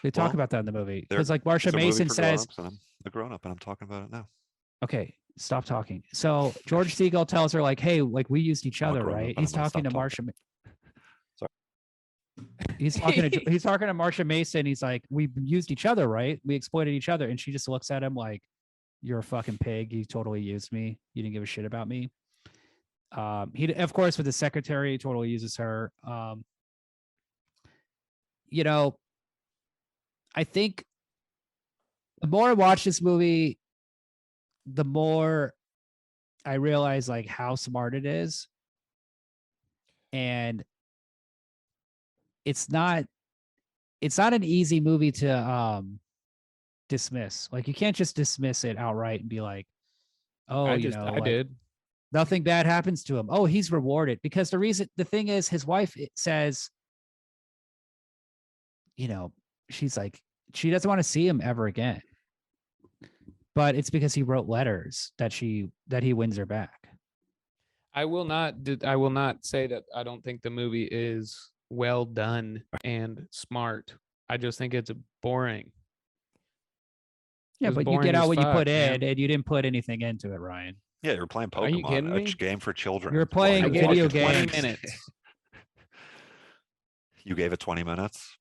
[SPEAKER 2] They talk
[SPEAKER 1] Well,
[SPEAKER 2] about that in the movie
[SPEAKER 1] there-
[SPEAKER 2] because, like,
[SPEAKER 1] It's
[SPEAKER 2] Marsha
[SPEAKER 1] a movie
[SPEAKER 2] Mason
[SPEAKER 1] for
[SPEAKER 2] says,
[SPEAKER 1] grown-ups, and a grown up, and I'm talking about it now.
[SPEAKER 2] Okay, stop talking. So George Segal tells her like, "Hey, like we used each
[SPEAKER 1] I'm a
[SPEAKER 2] other,
[SPEAKER 1] grown-up,
[SPEAKER 2] right?"
[SPEAKER 1] but
[SPEAKER 2] He's
[SPEAKER 1] I'm gonna
[SPEAKER 2] talking to
[SPEAKER 1] stop
[SPEAKER 2] Marsha.
[SPEAKER 1] Sorry.
[SPEAKER 2] He's talking to Marsha Mason. He's like, "We used each other, right? We exploited each other," and she just looks at him like, "You're a fucking pig. You totally used me. You didn't give a shit about me." He, of course, with the secretary, totally uses her. You know, I think the more I watch this movie, the more I realize like how smart it is. And it's not an easy movie to dismiss. Like you can't just dismiss it outright and be like, oh,
[SPEAKER 3] I
[SPEAKER 2] like,
[SPEAKER 3] did.
[SPEAKER 2] nothing bad happens to him. Oh, he's rewarded. Because the thing is, his wife says, she's like, she doesn't want to see him ever again. But it's because he wrote letters that he wins her back.
[SPEAKER 3] I will not say that I don't think the movie is well done and smart. I just think it's boring.
[SPEAKER 2] Yeah, but you get out what you put in, and you didn't put anything into it, Ryan.
[SPEAKER 1] Yeah, you're playing Pokemon.
[SPEAKER 3] Are you kidding me?
[SPEAKER 1] A game for children.
[SPEAKER 2] You're playing video games.
[SPEAKER 3] 20 minutes.
[SPEAKER 1] You gave it 20 minutes?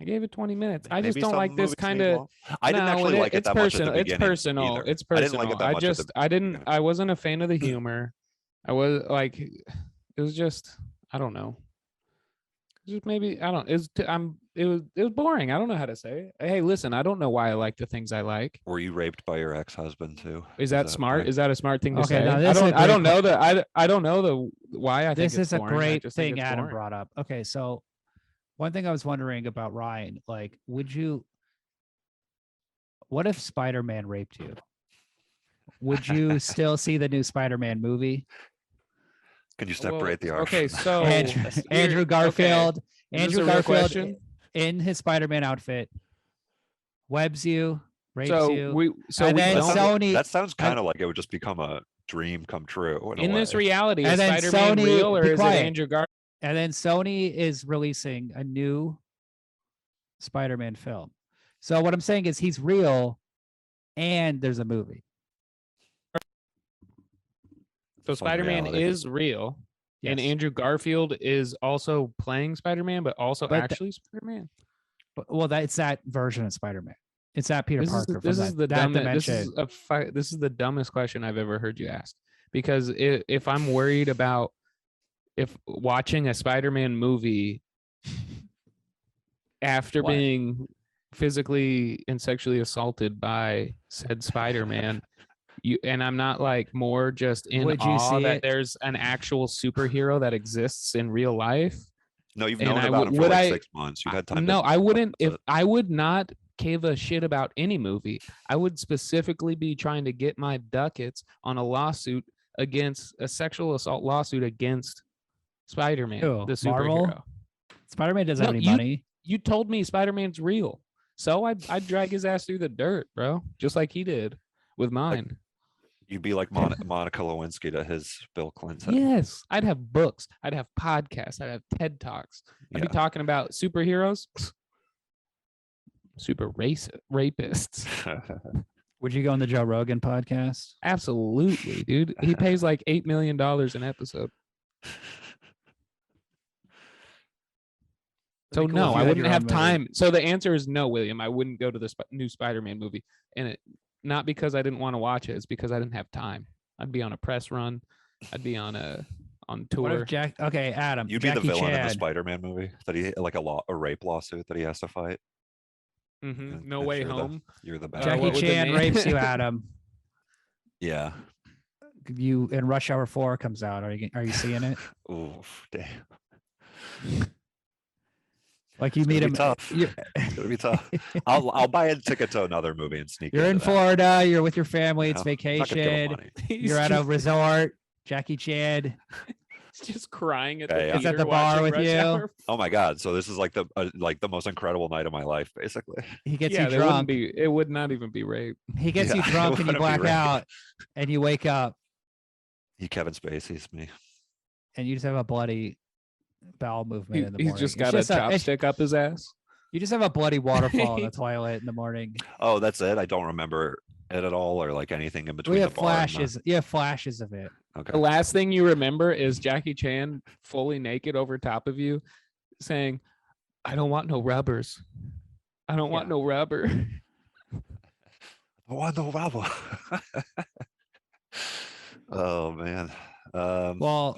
[SPEAKER 3] I gave it 20 minutes. I
[SPEAKER 1] Maybe
[SPEAKER 3] just don't
[SPEAKER 1] some
[SPEAKER 3] like this
[SPEAKER 1] movies
[SPEAKER 3] kind
[SPEAKER 1] need
[SPEAKER 3] of.
[SPEAKER 1] long. I didn't actually like it that much at the beginning.
[SPEAKER 3] It's personal.
[SPEAKER 1] either.
[SPEAKER 3] It's personal.
[SPEAKER 1] I didn't like it that much at the beginning.
[SPEAKER 3] I wasn't a fan of the humor. I was like, it was just, I don't know. Just maybe I don't. It was boring. I don't know how to say it. Hey, listen, I don't know why I like the things I like.
[SPEAKER 1] Were you raped by your ex-husband too?
[SPEAKER 3] Is that smart? Is that a smart thing to
[SPEAKER 2] Okay,
[SPEAKER 3] say?
[SPEAKER 2] now
[SPEAKER 3] I don't know that. I don't know the why. I think
[SPEAKER 2] this
[SPEAKER 3] it's
[SPEAKER 2] is a
[SPEAKER 3] boring. I
[SPEAKER 2] great
[SPEAKER 3] just think
[SPEAKER 2] thing
[SPEAKER 3] it's
[SPEAKER 2] Adam
[SPEAKER 3] boring.
[SPEAKER 2] brought up. Okay, so one thing I was wondering about Ryan, like, what if Spider-Man raped you? Would you still see the new Spider-Man movie?
[SPEAKER 1] Can you separate the art?
[SPEAKER 3] Okay, so
[SPEAKER 2] Andrew Garfield.
[SPEAKER 3] Okay.
[SPEAKER 2] Andrew Garfield in his Spider-Man outfit webs you, rapes you.
[SPEAKER 1] That sounds kind of like it would just become a dream come true.
[SPEAKER 3] In this reality,
[SPEAKER 2] and
[SPEAKER 3] is
[SPEAKER 2] then
[SPEAKER 3] Spider-Man
[SPEAKER 2] Sony,
[SPEAKER 3] real or is it Andrew Garfield?
[SPEAKER 2] And then Sony is releasing a new Spider-Man film. So what I'm saying is he's real and there's a movie.
[SPEAKER 3] So Spider-Man is real. Yes. And Andrew Garfield is also playing Spider-Man, but also actually Spider-Man.
[SPEAKER 2] Well, it's that version of Spider-Man. It's that Peter Parker. This is the
[SPEAKER 3] dumbest question I've ever heard you ask. Because if I'm worried about watching a Spider-Man movie after being physically and sexually assaulted by said Spider-Man, and I'm not like more just in awe that there's an actual superhero that exists in real life.
[SPEAKER 1] No, you've known about him for like 6 months. You've had time.
[SPEAKER 3] No, I wouldn't. If I would not give a shit about any movie, I would specifically be trying to get my ducats on a lawsuit against a sexual assault lawsuit against Spider-Man, the superhero.
[SPEAKER 2] Marvel? Spider-Man doesn't have any money.
[SPEAKER 3] You told me Spider-Man's real, so I'd drag his ass through the dirt, bro, just like he did with mine.
[SPEAKER 1] You'd be like Monica Lewinsky to his Bill Clinton.
[SPEAKER 3] Yes, I'd have books. I'd have podcasts. I'd have TED Talks. I'd be talking about superheroes, super rapists.
[SPEAKER 2] Would you go on the Joe Rogan podcast?
[SPEAKER 3] Absolutely, dude. He pays like $8 million an episode. So no, I wouldn't have time. So the answer is no, William. I wouldn't go to the new Spider-Man movie, and not because I didn't want to watch it. It's because I didn't have time. I'd be on a press run. I'd be on tour.
[SPEAKER 2] What if okay, Adam.
[SPEAKER 1] You'd
[SPEAKER 2] Jackie
[SPEAKER 1] be the villain
[SPEAKER 2] Chan.
[SPEAKER 1] in the Spider-Man movie that he like a rape lawsuit that he has to fight.
[SPEAKER 3] Mm-hmm. No Way Home.
[SPEAKER 1] You're the bad.
[SPEAKER 2] Jackie Chan rapes you, Adam.
[SPEAKER 1] Yeah.
[SPEAKER 2] You and Rush Hour 4 comes out. Are you seeing it?
[SPEAKER 1] Oof, damn.
[SPEAKER 2] Like you meet him.
[SPEAKER 1] It's gonna be tough. I'll buy a ticket to another movie and sneak.
[SPEAKER 2] You're in Florida. You're with your family. It's vacation. You're at a resort. Jackie Chan.
[SPEAKER 3] Just crying at
[SPEAKER 2] He's at the bar with you.
[SPEAKER 1] Oh my god! So this is like the most incredible night of my life, basically.
[SPEAKER 2] He gets you drunk.
[SPEAKER 3] It would not even be rape.
[SPEAKER 2] He gets you drunk and you black out, and you wake up.
[SPEAKER 1] He Kevin Spacey's me.
[SPEAKER 2] And you just have a bloody bowel movement in the morning.
[SPEAKER 3] He's just got a chopstick up his ass.
[SPEAKER 2] You just have a bloody waterfall in the toilet in the morning.
[SPEAKER 1] Oh, that's it. I don't remember it at all, or like anything in between?
[SPEAKER 2] We
[SPEAKER 1] the
[SPEAKER 2] have
[SPEAKER 1] bar and the-
[SPEAKER 2] flashes. Yeah, flashes of it.
[SPEAKER 1] Okay.
[SPEAKER 3] The last thing you remember is Jackie Chan fully naked over top of you saying, I don't want no rubbers. I don't want
[SPEAKER 2] Yeah.
[SPEAKER 3] no rubber.
[SPEAKER 1] Oh, no, Bravo. Oh man.
[SPEAKER 2] Well,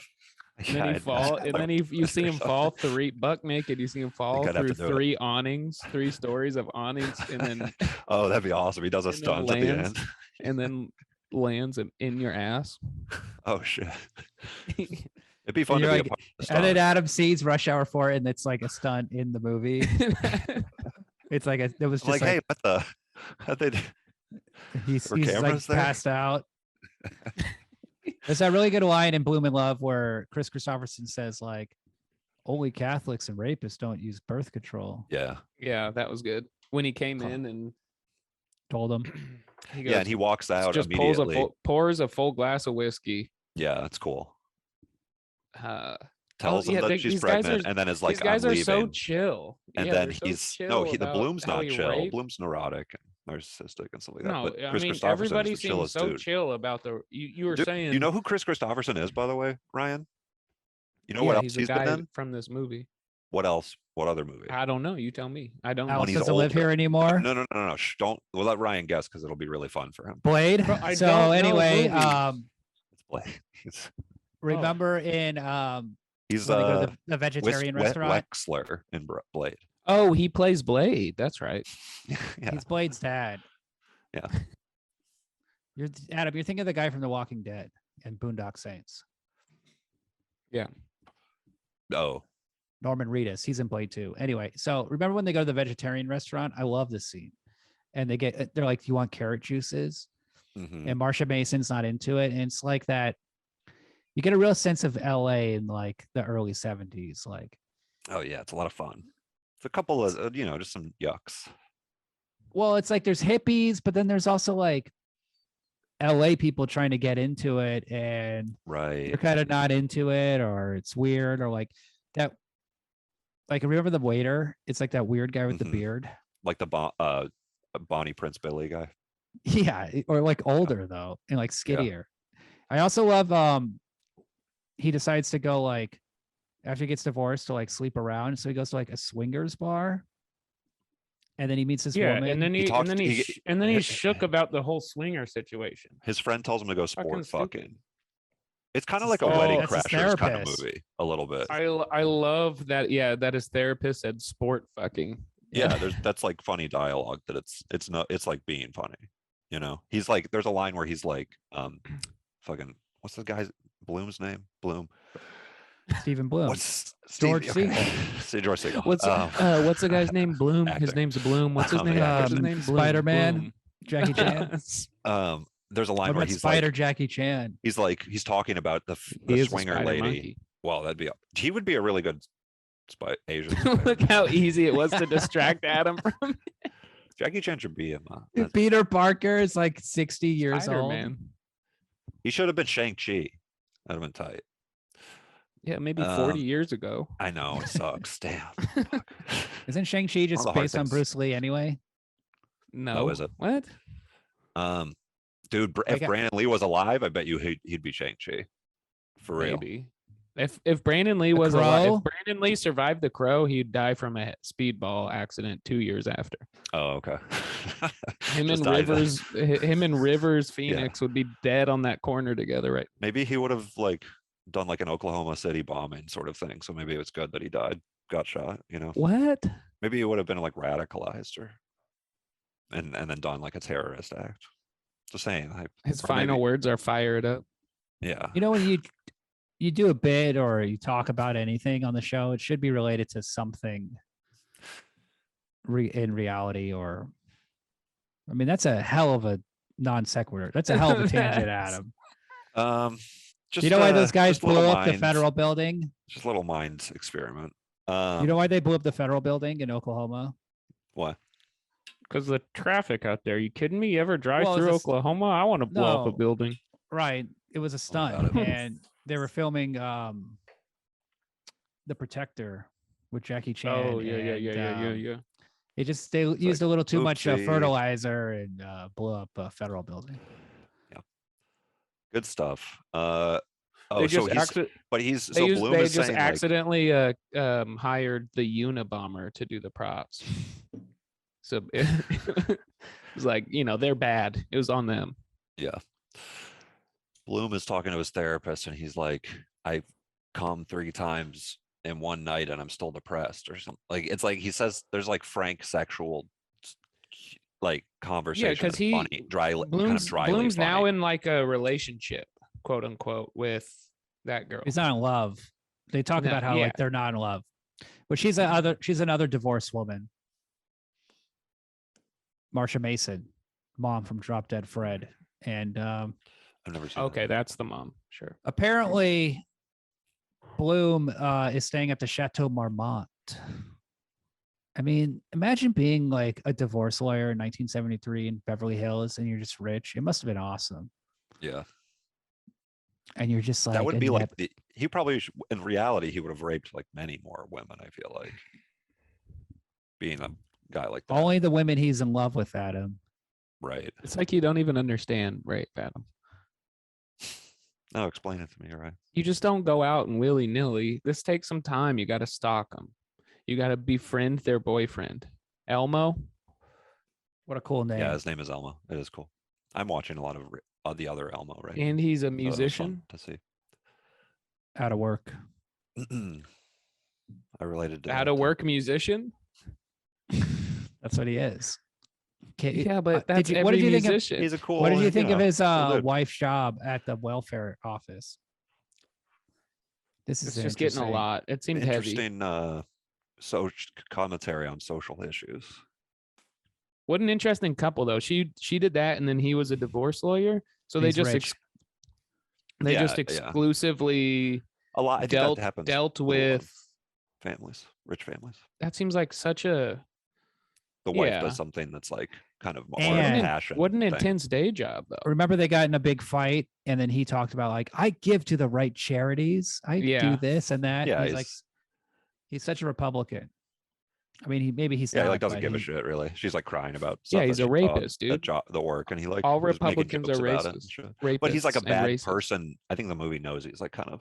[SPEAKER 3] And then he fall, and then you see him fall buck naked. You see him fall
[SPEAKER 1] I'd have
[SPEAKER 3] through
[SPEAKER 1] to do it.
[SPEAKER 3] 3 awnings, 3 stories of awnings, and then
[SPEAKER 1] Oh, that'd be awesome. He does a
[SPEAKER 3] and then
[SPEAKER 1] stunt at the
[SPEAKER 3] lands.
[SPEAKER 1] end.
[SPEAKER 3] and then lands in your ass.
[SPEAKER 1] Oh shit. It'd be fun to
[SPEAKER 2] you're
[SPEAKER 1] be
[SPEAKER 2] like-
[SPEAKER 1] a part of the
[SPEAKER 2] and then
[SPEAKER 1] stunt.
[SPEAKER 2] Adam sees Rush Hour 4, and it's like a stunt in the movie. It's like it was just
[SPEAKER 1] Like, hey, what the? How'd they?
[SPEAKER 2] he's
[SPEAKER 1] were
[SPEAKER 2] like
[SPEAKER 1] cameras there?
[SPEAKER 2] passed out. There's that really good line in Bloom in Love where Chris Christopherson says like, only Catholics and rapists don't use birth control.
[SPEAKER 1] Yeah.
[SPEAKER 3] Yeah, that was good. When he came
[SPEAKER 1] Huh.
[SPEAKER 3] in and
[SPEAKER 2] Told him.
[SPEAKER 3] he goes,
[SPEAKER 1] Yeah, and he walks out
[SPEAKER 3] just
[SPEAKER 1] immediately.
[SPEAKER 3] pours a full glass of whiskey.
[SPEAKER 1] Yeah, that's cool.
[SPEAKER 3] Oh,
[SPEAKER 1] Tells him
[SPEAKER 3] yeah,
[SPEAKER 1] that she's
[SPEAKER 3] these guys
[SPEAKER 1] pregnant,
[SPEAKER 3] are-
[SPEAKER 1] and then is like,
[SPEAKER 3] These guys
[SPEAKER 1] I'm
[SPEAKER 3] are
[SPEAKER 1] leaving.
[SPEAKER 3] so chill.
[SPEAKER 1] And
[SPEAKER 3] Yeah,
[SPEAKER 1] then
[SPEAKER 3] they're so
[SPEAKER 1] he's
[SPEAKER 3] chill
[SPEAKER 1] the
[SPEAKER 3] about
[SPEAKER 1] Bloom's
[SPEAKER 3] how
[SPEAKER 1] not
[SPEAKER 3] he
[SPEAKER 1] chill.
[SPEAKER 3] raped.
[SPEAKER 1] Bloom's neurotic and narcissistic and stuff like that.
[SPEAKER 3] No,
[SPEAKER 1] But
[SPEAKER 3] I
[SPEAKER 1] Chris
[SPEAKER 3] mean
[SPEAKER 1] Christopherson
[SPEAKER 3] everybody
[SPEAKER 1] is the
[SPEAKER 3] seems
[SPEAKER 1] chillest
[SPEAKER 3] so
[SPEAKER 1] dude.
[SPEAKER 3] chill about the. You were
[SPEAKER 1] Dude,
[SPEAKER 3] saying.
[SPEAKER 1] you know who Chris Christopherson is, by the way, Ryan? You know
[SPEAKER 3] yeah,
[SPEAKER 1] what else
[SPEAKER 3] he's
[SPEAKER 1] he's
[SPEAKER 3] a
[SPEAKER 1] been
[SPEAKER 3] guy
[SPEAKER 1] in?
[SPEAKER 3] from this movie.
[SPEAKER 1] What else? What other movie?
[SPEAKER 3] I don't know. You tell me. I don't know.
[SPEAKER 2] Alex
[SPEAKER 1] he's
[SPEAKER 2] doesn't live
[SPEAKER 1] older.
[SPEAKER 2] here anymore.
[SPEAKER 1] No. Shh, don't. We'll let Ryan guess because it'll be really fun for him.
[SPEAKER 2] Blade.
[SPEAKER 3] Bro, I
[SPEAKER 2] So
[SPEAKER 3] don't know
[SPEAKER 2] anyway,
[SPEAKER 3] movies.
[SPEAKER 1] It's Blake. He's
[SPEAKER 2] remember in
[SPEAKER 1] he's
[SPEAKER 2] when they go to the vegetarian restaurant?
[SPEAKER 1] Wexler in Blade.
[SPEAKER 3] Oh, he plays Blade. That's right.
[SPEAKER 1] Yeah.
[SPEAKER 2] He's Blade's dad.
[SPEAKER 1] Yeah.
[SPEAKER 2] Adam, you're thinking of the guy from The Walking Dead and Boondock Saints.
[SPEAKER 1] Oh.
[SPEAKER 2] Norman Reedus. He's in Blade too. Anyway, so remember when they go to the vegetarian restaurant? I love this scene. And they're like, do you want carrot juices?
[SPEAKER 1] Mhm.
[SPEAKER 2] And Marsha Mason's not into it. And it's like that. You get a real sense of LA in like the early 70s. Like,
[SPEAKER 1] Oh yeah, it's a lot of fun. It's a couple of just some yucks.
[SPEAKER 2] well, it's like there's hippies, but then there's also like LA people trying to get into it and
[SPEAKER 1] Right.
[SPEAKER 2] you're kind of not into it, or it's weird, or like that. Like, remember the waiter? It's like that weird guy with
[SPEAKER 1] Mhm.
[SPEAKER 2] the beard.
[SPEAKER 1] Like the Bonnie Prince Billy guy.
[SPEAKER 2] Yeah, or like older though, and like skinnier. I also love he decides to go like after he gets divorced to like sleep around, so he goes to like a swingers bar, and then he meets this
[SPEAKER 3] Yeah,
[SPEAKER 2] woman.
[SPEAKER 3] and then he's shook about the whole swinger situation.
[SPEAKER 1] His friend tells him to go
[SPEAKER 3] Fucking
[SPEAKER 1] sport
[SPEAKER 3] stupid.
[SPEAKER 1] fucking. It's kind of
[SPEAKER 2] It's
[SPEAKER 1] like a
[SPEAKER 2] his-
[SPEAKER 1] Wedding
[SPEAKER 2] that's his
[SPEAKER 1] Crashers kind of
[SPEAKER 2] therapist.
[SPEAKER 1] movie, a little bit.
[SPEAKER 3] I love that. Yeah, that his therapist said sport fucking.
[SPEAKER 1] Yeah, that's like funny dialogue that it's like being funny. He's like, there's a line where he's like, fucking, what's the guy's Bloom's name? Bloom.
[SPEAKER 2] Stephen Bloom.
[SPEAKER 1] What's
[SPEAKER 2] George
[SPEAKER 1] Steve? Okay. George Segal.
[SPEAKER 3] What's the guy's name? Bloom. His
[SPEAKER 1] acting.
[SPEAKER 3] name's Bloom. What's his name?
[SPEAKER 1] Yeah.
[SPEAKER 3] What's his name? Bloom.
[SPEAKER 2] Spider-Man.
[SPEAKER 3] Bloom.
[SPEAKER 2] Jackie Chan.
[SPEAKER 1] There's a line
[SPEAKER 2] What
[SPEAKER 1] where
[SPEAKER 2] about
[SPEAKER 1] he's
[SPEAKER 2] Spider
[SPEAKER 1] like,
[SPEAKER 2] Jackie Chan?
[SPEAKER 1] he's talking about the
[SPEAKER 3] He is a
[SPEAKER 1] swinger
[SPEAKER 3] spider
[SPEAKER 1] lady.
[SPEAKER 3] monkey.
[SPEAKER 1] Well, he would be a really good Asian.
[SPEAKER 3] Look how easy it was to distract Adam from
[SPEAKER 1] Jackie Chan should be him.
[SPEAKER 2] Peter Parker is like 60 years old.
[SPEAKER 3] Spider-Man.
[SPEAKER 1] He should have been Shang-Chi. That'd have been tight.
[SPEAKER 3] Yeah, maybe 40 years ago.
[SPEAKER 1] I know, it sucks. Damn.
[SPEAKER 2] Isn't Shang-Chi just
[SPEAKER 1] the hard
[SPEAKER 2] based on
[SPEAKER 1] things.
[SPEAKER 2] Bruce Lee anyway?
[SPEAKER 3] No,
[SPEAKER 1] is it?
[SPEAKER 3] What?
[SPEAKER 1] Dude, if
[SPEAKER 2] Like,
[SPEAKER 1] Brandon Lee was alive, I bet you he'd be Shang-Chi. For real.
[SPEAKER 3] Maybe. If Brandon Lee was alive,
[SPEAKER 2] Crow?
[SPEAKER 3] if Brandon Lee survived the Crow, he'd die from a speedball accident 2 years after.
[SPEAKER 1] Oh, okay.
[SPEAKER 3] Him
[SPEAKER 1] Just
[SPEAKER 3] and
[SPEAKER 1] died then.
[SPEAKER 3] Rivers Phoenix would be dead on that corner together, right?
[SPEAKER 1] Maybe he would have like done like an Oklahoma City bombing sort of thing. So maybe it's good that he got shot,
[SPEAKER 3] What?
[SPEAKER 1] Maybe he would have been like radicalized and then done like a terrorist act. Just saying.
[SPEAKER 3] His
[SPEAKER 1] or
[SPEAKER 3] final
[SPEAKER 1] maybe-
[SPEAKER 3] words are "fire it up."
[SPEAKER 1] Yeah.
[SPEAKER 2] When you do a bit or you talk about anything on the show, it should be related to something in reality, or I mean, that's a hell of a non sequitur. That's a hell of a tangent, Adam.
[SPEAKER 1] Just,
[SPEAKER 2] You know why those guys
[SPEAKER 1] just a little
[SPEAKER 2] blew up the
[SPEAKER 1] mind-
[SPEAKER 2] federal building?
[SPEAKER 1] Just a little mind experiment.
[SPEAKER 2] You know why they blew up the federal building in Oklahoma?
[SPEAKER 1] What?
[SPEAKER 3] Because the traffic out there. You kidding me? You ever drive
[SPEAKER 2] Well,
[SPEAKER 3] through
[SPEAKER 2] it's a
[SPEAKER 3] Oklahoma? I want to blow up a
[SPEAKER 2] No.
[SPEAKER 3] building.
[SPEAKER 2] Right. It was a
[SPEAKER 1] got
[SPEAKER 2] stunt,
[SPEAKER 1] it.
[SPEAKER 2] and they were filming The Protector with Jackie Chan.
[SPEAKER 3] Oh
[SPEAKER 2] and,
[SPEAKER 3] yeah.
[SPEAKER 2] They used
[SPEAKER 1] like,
[SPEAKER 2] a little too much
[SPEAKER 1] oopsie.
[SPEAKER 2] fertilizer and blew up a federal building.
[SPEAKER 1] Good stuff.
[SPEAKER 3] They
[SPEAKER 1] Oh, so
[SPEAKER 3] just
[SPEAKER 1] he's
[SPEAKER 3] acci-
[SPEAKER 1] but he's
[SPEAKER 3] they
[SPEAKER 1] so
[SPEAKER 3] used,
[SPEAKER 1] Bloom
[SPEAKER 3] they
[SPEAKER 1] is
[SPEAKER 3] just
[SPEAKER 1] saying like,
[SPEAKER 3] accidentally hired the Unabomber to do the props. So it was like, they're bad. It was on them.
[SPEAKER 1] yeah. Bloom is talking to his therapist and he's like, I've come 3 times in one night and I'm still depressed or something. Like it's like he says there's like frank sexual like conversation.
[SPEAKER 3] because
[SPEAKER 1] It's
[SPEAKER 3] he
[SPEAKER 1] funny, dry, kind of
[SPEAKER 3] Bloom's
[SPEAKER 1] dryly funny.
[SPEAKER 3] now in like a relationship, quote unquote, with that girl.
[SPEAKER 2] He's not in love. They talk
[SPEAKER 3] No,
[SPEAKER 2] about how
[SPEAKER 3] yeah.
[SPEAKER 2] like they're not in love, but she's another divorced woman. Marsha Mason, mom from Drop Dead Fred, and
[SPEAKER 1] I've never seen
[SPEAKER 3] Okay,
[SPEAKER 1] that.
[SPEAKER 3] that's the mom. Sure.
[SPEAKER 2] apparently Bloom is staying at the Chateau Marmont. I mean, imagine being like a divorce lawyer in 1973 in Beverly Hills and you're just rich. It must have been awesome.
[SPEAKER 1] Yeah.
[SPEAKER 2] And you're just like,
[SPEAKER 1] That would
[SPEAKER 2] and
[SPEAKER 1] be
[SPEAKER 2] you
[SPEAKER 1] like
[SPEAKER 2] have
[SPEAKER 1] he probably in reality he would have raped like many more women, I feel like, being a guy like that.
[SPEAKER 2] only the women he's in love with, Adam.
[SPEAKER 1] Right.
[SPEAKER 3] It's like you don't even understand rape, Adam.
[SPEAKER 1] No, explain it to me, all right?
[SPEAKER 3] You just don't go out and willy-nilly. This takes some time. You got to stalk them. You got to befriend their boyfriend. Elmo.
[SPEAKER 2] What a cool name.
[SPEAKER 1] Yeah, his name is Elmo. It is cool. I'm watching a lot of the other Elmo right now.
[SPEAKER 3] And he's a
[SPEAKER 1] So it was fun
[SPEAKER 3] musician.
[SPEAKER 1] to see.
[SPEAKER 2] Out of work.
[SPEAKER 1] I related to
[SPEAKER 3] Out
[SPEAKER 1] that,
[SPEAKER 3] of
[SPEAKER 1] too.
[SPEAKER 3] work musician.
[SPEAKER 2] That's what he is. Okay,
[SPEAKER 3] Yeah, but that's
[SPEAKER 2] what
[SPEAKER 3] every
[SPEAKER 2] did you think of,
[SPEAKER 3] musician.
[SPEAKER 1] He's a cool.
[SPEAKER 2] what did you think of his
[SPEAKER 1] cool dude.
[SPEAKER 2] wife's job at the welfare office? This is
[SPEAKER 3] It's just getting a
[SPEAKER 2] interesting.
[SPEAKER 3] lot. It seemed heavy.
[SPEAKER 1] Interesting commentary on social issues.
[SPEAKER 3] What an interesting couple, though. She did that, and then he was a divorce lawyer. So they
[SPEAKER 2] He's
[SPEAKER 3] just
[SPEAKER 2] rich.
[SPEAKER 1] Yeah.
[SPEAKER 3] exclusively
[SPEAKER 1] A lot. I think that happens
[SPEAKER 3] dealt
[SPEAKER 1] with a lot of
[SPEAKER 3] with.
[SPEAKER 1] families, rich families.
[SPEAKER 3] That seems like such a
[SPEAKER 1] The wife
[SPEAKER 3] Yeah.
[SPEAKER 1] does something that's like kind of more
[SPEAKER 2] And-
[SPEAKER 1] of a passion.
[SPEAKER 3] what an
[SPEAKER 1] thing.
[SPEAKER 3] intense day job, though.
[SPEAKER 2] Remember they got in a big fight and then he talked about like, I give to the right charities. I
[SPEAKER 3] Yeah.
[SPEAKER 2] do this and that.
[SPEAKER 1] Yeah,
[SPEAKER 2] He's like, he's such a Republican. I mean, maybe he's
[SPEAKER 1] yeah, he
[SPEAKER 2] not,
[SPEAKER 1] like doesn't
[SPEAKER 2] but
[SPEAKER 1] give a
[SPEAKER 2] he-
[SPEAKER 1] shit really. She's like crying about
[SPEAKER 3] Yeah,
[SPEAKER 1] stuff
[SPEAKER 3] he's
[SPEAKER 1] that
[SPEAKER 3] a
[SPEAKER 1] she saw
[SPEAKER 3] rapist, dude.
[SPEAKER 1] at the work, and he like
[SPEAKER 3] All
[SPEAKER 1] was making
[SPEAKER 3] Republicans
[SPEAKER 1] jokes
[SPEAKER 3] are
[SPEAKER 1] about it and
[SPEAKER 3] racist.
[SPEAKER 1] shit. But he's like a
[SPEAKER 3] Rapists and
[SPEAKER 1] bad
[SPEAKER 3] racist.
[SPEAKER 1] person. I think the movie knows he's like kind of,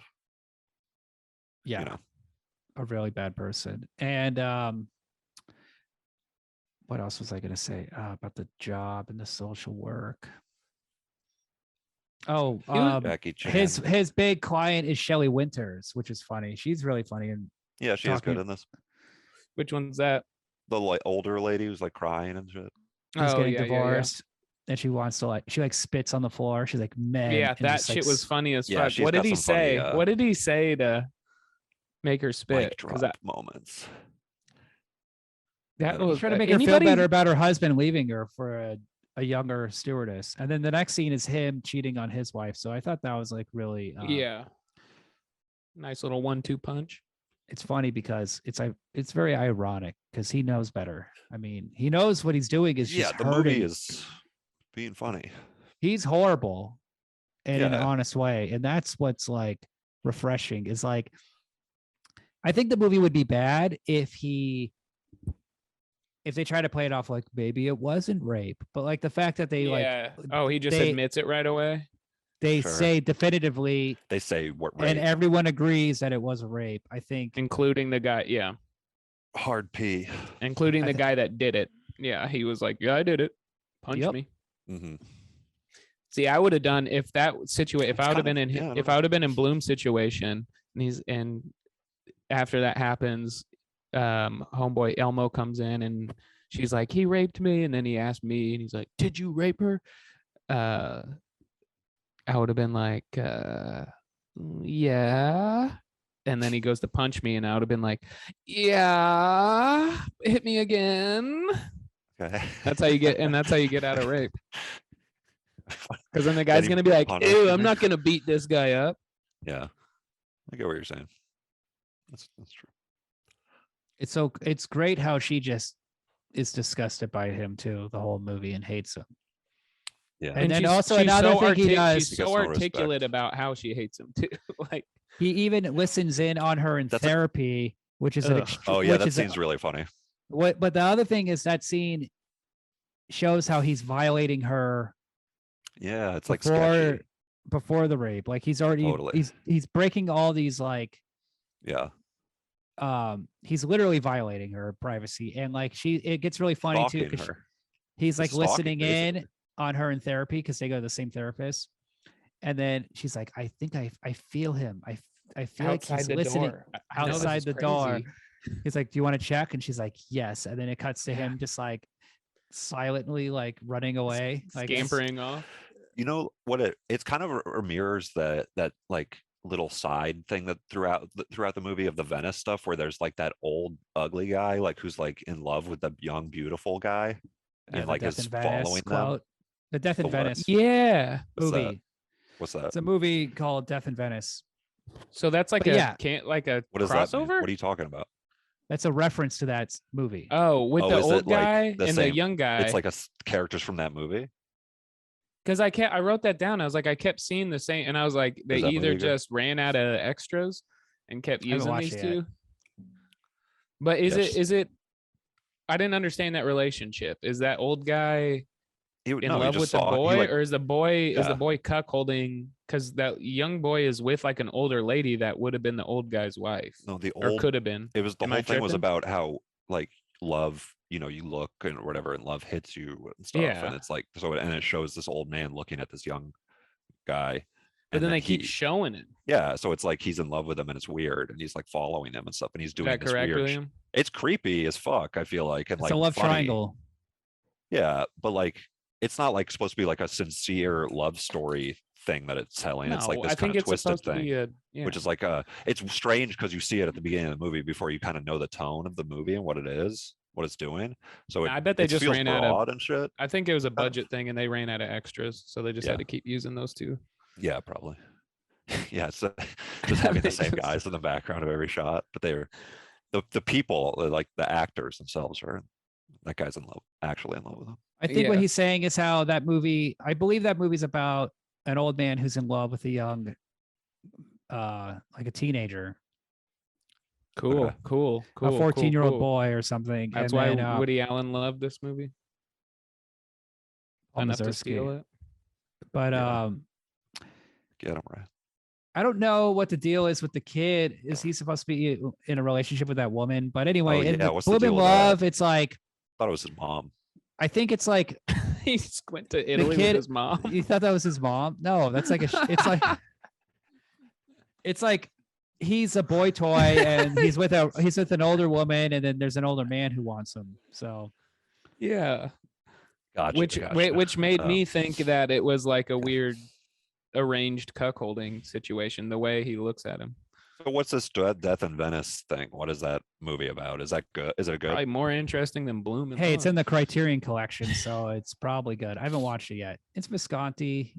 [SPEAKER 2] Yeah,
[SPEAKER 1] you know,
[SPEAKER 2] a really bad person. And what else was I going to say about the job and the social work? Oh,
[SPEAKER 1] Jackie Chan.
[SPEAKER 2] his big client is Shelley Winters, which is funny. She's really funny and
[SPEAKER 1] Yeah, she is
[SPEAKER 2] talking-
[SPEAKER 1] good in this.
[SPEAKER 3] Which one's that?
[SPEAKER 1] The like older lady who's like crying and shit.
[SPEAKER 2] he's getting
[SPEAKER 3] yeah.
[SPEAKER 2] divorced. And she wants to like she like spits on the floor. She's like, man.
[SPEAKER 3] Yeah,
[SPEAKER 2] and
[SPEAKER 3] that
[SPEAKER 2] just, like,
[SPEAKER 3] shit was funny as
[SPEAKER 1] Yeah,
[SPEAKER 3] fuck.
[SPEAKER 1] she's
[SPEAKER 3] What
[SPEAKER 1] got
[SPEAKER 3] did he
[SPEAKER 1] some funny,
[SPEAKER 3] say? What did he say to make her spit?
[SPEAKER 1] Mic
[SPEAKER 3] 'Cause
[SPEAKER 1] drop moments.
[SPEAKER 3] that
[SPEAKER 1] He's
[SPEAKER 3] was
[SPEAKER 2] trying to make her
[SPEAKER 3] anybody,
[SPEAKER 2] feel better about her husband leaving her for a younger stewardess. And then the next scene is him cheating on his wife. So I thought that was like really
[SPEAKER 3] Yeah, nice little 1-2 punch.
[SPEAKER 2] it's funny because it's very ironic because he knows better. I mean, he knows what he's doing is
[SPEAKER 1] Yeah,
[SPEAKER 2] just
[SPEAKER 1] the
[SPEAKER 2] hurting.
[SPEAKER 1] movie is being funny.
[SPEAKER 2] He's horrible in an
[SPEAKER 1] Yeah.
[SPEAKER 2] honest way. And that's what's like refreshing is like, I think the movie would be bad if they try to play it off like maybe it wasn't rape, but like the fact that they
[SPEAKER 3] Yeah. Oh, he just
[SPEAKER 2] they-
[SPEAKER 3] admits it right away.
[SPEAKER 2] they
[SPEAKER 1] Sure.
[SPEAKER 2] say definitively
[SPEAKER 1] They say what
[SPEAKER 2] and
[SPEAKER 1] rape.
[SPEAKER 2] everyone agrees that it was a rape. I think
[SPEAKER 3] Including the guy, yeah.
[SPEAKER 1] Hard P.
[SPEAKER 3] Including
[SPEAKER 2] I
[SPEAKER 3] the
[SPEAKER 2] thi-
[SPEAKER 3] guy that did it. Yeah, he was like, yeah, I did it. Punch
[SPEAKER 2] Yep.
[SPEAKER 3] me.
[SPEAKER 1] Mm-hmm.
[SPEAKER 3] See, I would have done if that situation. If
[SPEAKER 1] It's
[SPEAKER 3] I would have
[SPEAKER 1] kind
[SPEAKER 3] been
[SPEAKER 1] of-
[SPEAKER 3] in,
[SPEAKER 1] yeah, I don't
[SPEAKER 3] if
[SPEAKER 1] know.
[SPEAKER 3] I would have been in Blume's situation, and after that happens, homeboy Elmo comes in and she's like, he raped me, and then he asked me, and he's like, did you rape her? I would have been like, yeah. And then he goes to punch me, and I would have been like, yeah, hit me again.
[SPEAKER 1] Okay.
[SPEAKER 3] That's how you get, and that's how you get out of rape. Because then the guy's
[SPEAKER 1] Getting
[SPEAKER 3] gonna be like,
[SPEAKER 1] punished.
[SPEAKER 3] ew, I'm not gonna beat this guy up.
[SPEAKER 1] Yeah. I get what you're saying. That's true.
[SPEAKER 2] it's great how she just is disgusted by him too, the whole movie, and hates him.
[SPEAKER 1] Yeah.
[SPEAKER 2] And then
[SPEAKER 3] she's-
[SPEAKER 2] also
[SPEAKER 3] she's
[SPEAKER 2] another thing he does-
[SPEAKER 3] She's
[SPEAKER 1] She
[SPEAKER 3] so
[SPEAKER 1] gets no
[SPEAKER 3] articulate
[SPEAKER 1] respect.
[SPEAKER 3] about how she hates him too. Like,
[SPEAKER 2] He even listens in on her in
[SPEAKER 1] That's a-
[SPEAKER 2] therapy, which is an
[SPEAKER 3] Ugh.
[SPEAKER 2] ext-
[SPEAKER 1] Oh yeah,
[SPEAKER 2] which
[SPEAKER 1] that
[SPEAKER 2] is a-
[SPEAKER 1] seems really funny.
[SPEAKER 2] But the other thing is that scene shows how he's violating her
[SPEAKER 1] Yeah, it's like
[SPEAKER 2] before
[SPEAKER 1] sketchy.
[SPEAKER 2] before the rape. Like he's already
[SPEAKER 1] Totally.
[SPEAKER 2] he's breaking all these like
[SPEAKER 1] Yeah.
[SPEAKER 2] he's literally violating her privacy, and like it gets really funny too
[SPEAKER 1] Stalking
[SPEAKER 2] because
[SPEAKER 1] her.
[SPEAKER 2] he's like
[SPEAKER 1] Just stalking,
[SPEAKER 2] listening in
[SPEAKER 1] basically.
[SPEAKER 2] on her in therapy because they go to the same therapist, and then she's like, I think I feel him. I feel like he's listening
[SPEAKER 3] I know this
[SPEAKER 2] outside
[SPEAKER 3] is
[SPEAKER 2] the door.
[SPEAKER 3] crazy.
[SPEAKER 2] He's like, do you want to check? And she's like, yes. And then it cuts to
[SPEAKER 3] Yeah.
[SPEAKER 2] him just like silently like running away, like
[SPEAKER 3] Scampering off.
[SPEAKER 1] You know what? It's kind of mirrors that like little side thing that throughout the movie of the Venice stuff, where there's like that old ugly guy, like who's like in love with the young beautiful guy,
[SPEAKER 2] Yeah,
[SPEAKER 1] and
[SPEAKER 2] the
[SPEAKER 1] like
[SPEAKER 2] Death
[SPEAKER 1] is
[SPEAKER 2] in Venice
[SPEAKER 1] following them.
[SPEAKER 2] quote. The Death in
[SPEAKER 1] The what?
[SPEAKER 2] Venice
[SPEAKER 3] Yeah.
[SPEAKER 1] What's that?
[SPEAKER 2] movie.
[SPEAKER 1] What's that?
[SPEAKER 2] It's a movie called Death in Venice.
[SPEAKER 3] So that's like
[SPEAKER 2] But
[SPEAKER 3] a
[SPEAKER 2] yeah.
[SPEAKER 3] like a
[SPEAKER 1] What does that mean?
[SPEAKER 3] crossover.
[SPEAKER 1] What are you talking about?
[SPEAKER 2] That's a reference to that movie.
[SPEAKER 3] Oh, with
[SPEAKER 1] Oh,
[SPEAKER 3] the
[SPEAKER 1] is
[SPEAKER 3] old
[SPEAKER 1] it like
[SPEAKER 3] guy
[SPEAKER 1] the
[SPEAKER 3] and the
[SPEAKER 1] same-
[SPEAKER 3] young guy.
[SPEAKER 1] It's like characters from that movie.
[SPEAKER 3] Because I wrote that down. I was like, I kept seeing the same, and I was like, they
[SPEAKER 1] Is that
[SPEAKER 3] either
[SPEAKER 1] movie good?
[SPEAKER 3] just ran out of extras and kept
[SPEAKER 2] I haven't
[SPEAKER 3] using
[SPEAKER 2] watched
[SPEAKER 3] these
[SPEAKER 2] it yet.
[SPEAKER 3] two. But
[SPEAKER 1] Yes.
[SPEAKER 3] is it? I didn't understand that relationship. Is that old guy in love with the boy, or is the boy
[SPEAKER 1] Yeah.
[SPEAKER 3] cuckolding? Because that young boy is with like an older lady that would have been the old guy's wife,
[SPEAKER 1] No, the
[SPEAKER 3] or
[SPEAKER 1] old.
[SPEAKER 3] could have been.
[SPEAKER 1] It was the
[SPEAKER 3] Am I
[SPEAKER 1] whole thing was
[SPEAKER 3] tripping?
[SPEAKER 1] about how like love, you look and whatever, and love hits you and stuff,
[SPEAKER 3] Yeah.
[SPEAKER 1] and it's like so, and it shows this old man looking at this young guy,
[SPEAKER 3] But
[SPEAKER 1] and
[SPEAKER 3] then they keep
[SPEAKER 1] he-
[SPEAKER 3] showing it.
[SPEAKER 1] yeah, so it's like he's in love with him, and it's weird, and he's like following him and stuff, and he's
[SPEAKER 3] Is
[SPEAKER 1] doing
[SPEAKER 3] that
[SPEAKER 1] this
[SPEAKER 3] correct,
[SPEAKER 1] weird.
[SPEAKER 3] William?
[SPEAKER 1] It's creepy as fuck. I feel like, and
[SPEAKER 2] It's
[SPEAKER 1] like
[SPEAKER 2] a love
[SPEAKER 1] funny.
[SPEAKER 2] triangle.
[SPEAKER 1] Yeah, but like it's not like supposed to be like a sincere love story thing that it's telling. It's like
[SPEAKER 3] No,
[SPEAKER 1] this
[SPEAKER 3] I
[SPEAKER 1] kind
[SPEAKER 3] think
[SPEAKER 1] of
[SPEAKER 3] it's
[SPEAKER 1] twisted
[SPEAKER 3] supposed to
[SPEAKER 1] thing,
[SPEAKER 3] be a
[SPEAKER 1] which is like it's strange because you see it at the beginning of the movie before you kind of know the tone of the movie and what it is, what it's doing. So
[SPEAKER 3] I bet they just
[SPEAKER 1] feels
[SPEAKER 3] ran out of-
[SPEAKER 1] broad and shit.
[SPEAKER 3] I think it was a budget thing, and they ran out of extras, so they just
[SPEAKER 1] Yeah.
[SPEAKER 3] had to keep using those two.
[SPEAKER 1] Yeah, probably. Yeah, it's just having the
[SPEAKER 3] They
[SPEAKER 1] same
[SPEAKER 3] just-
[SPEAKER 1] guys in the background of every shot, but they're the people, like the actors themselves, are that guy's actually in love with them.
[SPEAKER 2] I think what
[SPEAKER 3] Yeah.
[SPEAKER 2] he's saying is how that movie, I believe that movie's about an old man who's in love with a young, like a teenager,
[SPEAKER 3] Cool,
[SPEAKER 1] Okay.
[SPEAKER 3] cool, cool.
[SPEAKER 2] a 14-year-old
[SPEAKER 3] cool.
[SPEAKER 2] boy or something.
[SPEAKER 3] That's
[SPEAKER 2] and
[SPEAKER 3] why
[SPEAKER 2] then,
[SPEAKER 3] Woody Allen loved this movie
[SPEAKER 2] Paul
[SPEAKER 3] enough to steal
[SPEAKER 2] Mazursky.
[SPEAKER 3] it.
[SPEAKER 2] But
[SPEAKER 1] Yeah. Get him right.
[SPEAKER 2] I don't know what the deal is with the kid. Is he supposed to be in a relationship with that woman? But anyway, in
[SPEAKER 1] yeah,
[SPEAKER 2] the
[SPEAKER 1] what's the
[SPEAKER 2] Blume
[SPEAKER 1] deal
[SPEAKER 2] in
[SPEAKER 1] with that?
[SPEAKER 2] Love, it's like,
[SPEAKER 1] Thought it was his mom.
[SPEAKER 2] I think it's like,
[SPEAKER 3] He went to Italy
[SPEAKER 2] kid-
[SPEAKER 3] with his mom.
[SPEAKER 2] you thought that was his mom? No, that's like it's like he's a boy toy and he's with an older woman, and then there's an older man who wants him. So
[SPEAKER 3] Yeah,
[SPEAKER 1] Gotcha.
[SPEAKER 3] which made me think that it was like a weird arranged cuckolding situation. The way he looks at him,
[SPEAKER 1] So what's this Death in Venice thing? What is that movie about? Is that good? Is it good?
[SPEAKER 3] probably more interesting than Blume.
[SPEAKER 2] hey, it's in the Criterion collection, so it's probably good. I haven't watched it yet. It's Visconti,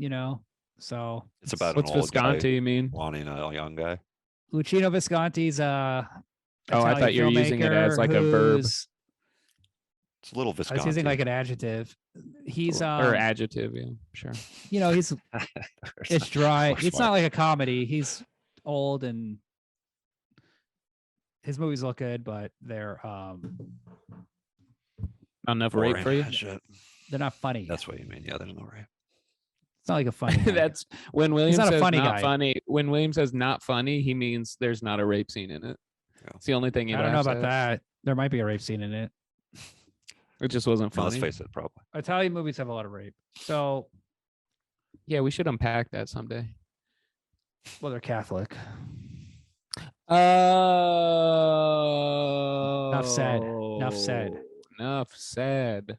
[SPEAKER 2] so
[SPEAKER 1] It's about
[SPEAKER 3] What's
[SPEAKER 1] an old guy
[SPEAKER 3] Visconti mean?
[SPEAKER 1] wanting a young guy.
[SPEAKER 2] Luchino Visconti's
[SPEAKER 3] Oh, I thought you were using it as like a verb.
[SPEAKER 2] who's-
[SPEAKER 1] It's a little
[SPEAKER 2] I was
[SPEAKER 1] Visconti.
[SPEAKER 2] using like an adjective. He's
[SPEAKER 3] Or adjective, yeah, sure.
[SPEAKER 2] he's it's dry.
[SPEAKER 1] We're
[SPEAKER 2] It's
[SPEAKER 1] smart.
[SPEAKER 2] not like a comedy. He's old and his movies look good, but they're
[SPEAKER 3] Not enough
[SPEAKER 1] boring
[SPEAKER 3] rape for you.
[SPEAKER 1] and shit.
[SPEAKER 2] they're not funny.
[SPEAKER 1] That's what you mean. Yeah, there's no rape.
[SPEAKER 2] It's not like a funny. guy.
[SPEAKER 3] That's when William
[SPEAKER 2] not a
[SPEAKER 3] says
[SPEAKER 2] funny
[SPEAKER 3] not
[SPEAKER 2] guy.
[SPEAKER 3] funny. When William says not funny, he means there's not a rape scene in it.
[SPEAKER 1] Yeah.
[SPEAKER 3] It's the only thing he
[SPEAKER 2] I don't know
[SPEAKER 3] laughs
[SPEAKER 2] about
[SPEAKER 3] at.
[SPEAKER 2] that. There might be a rape scene in it.
[SPEAKER 3] It just wasn't
[SPEAKER 1] No,
[SPEAKER 3] funny.
[SPEAKER 1] let's face it, probably.
[SPEAKER 2] Italian movies have a lot of rape. So,
[SPEAKER 3] Yeah, we should unpack that someday.
[SPEAKER 2] well, they're Catholic.
[SPEAKER 3] Enough
[SPEAKER 2] said. Enough said.
[SPEAKER 3] Enough said.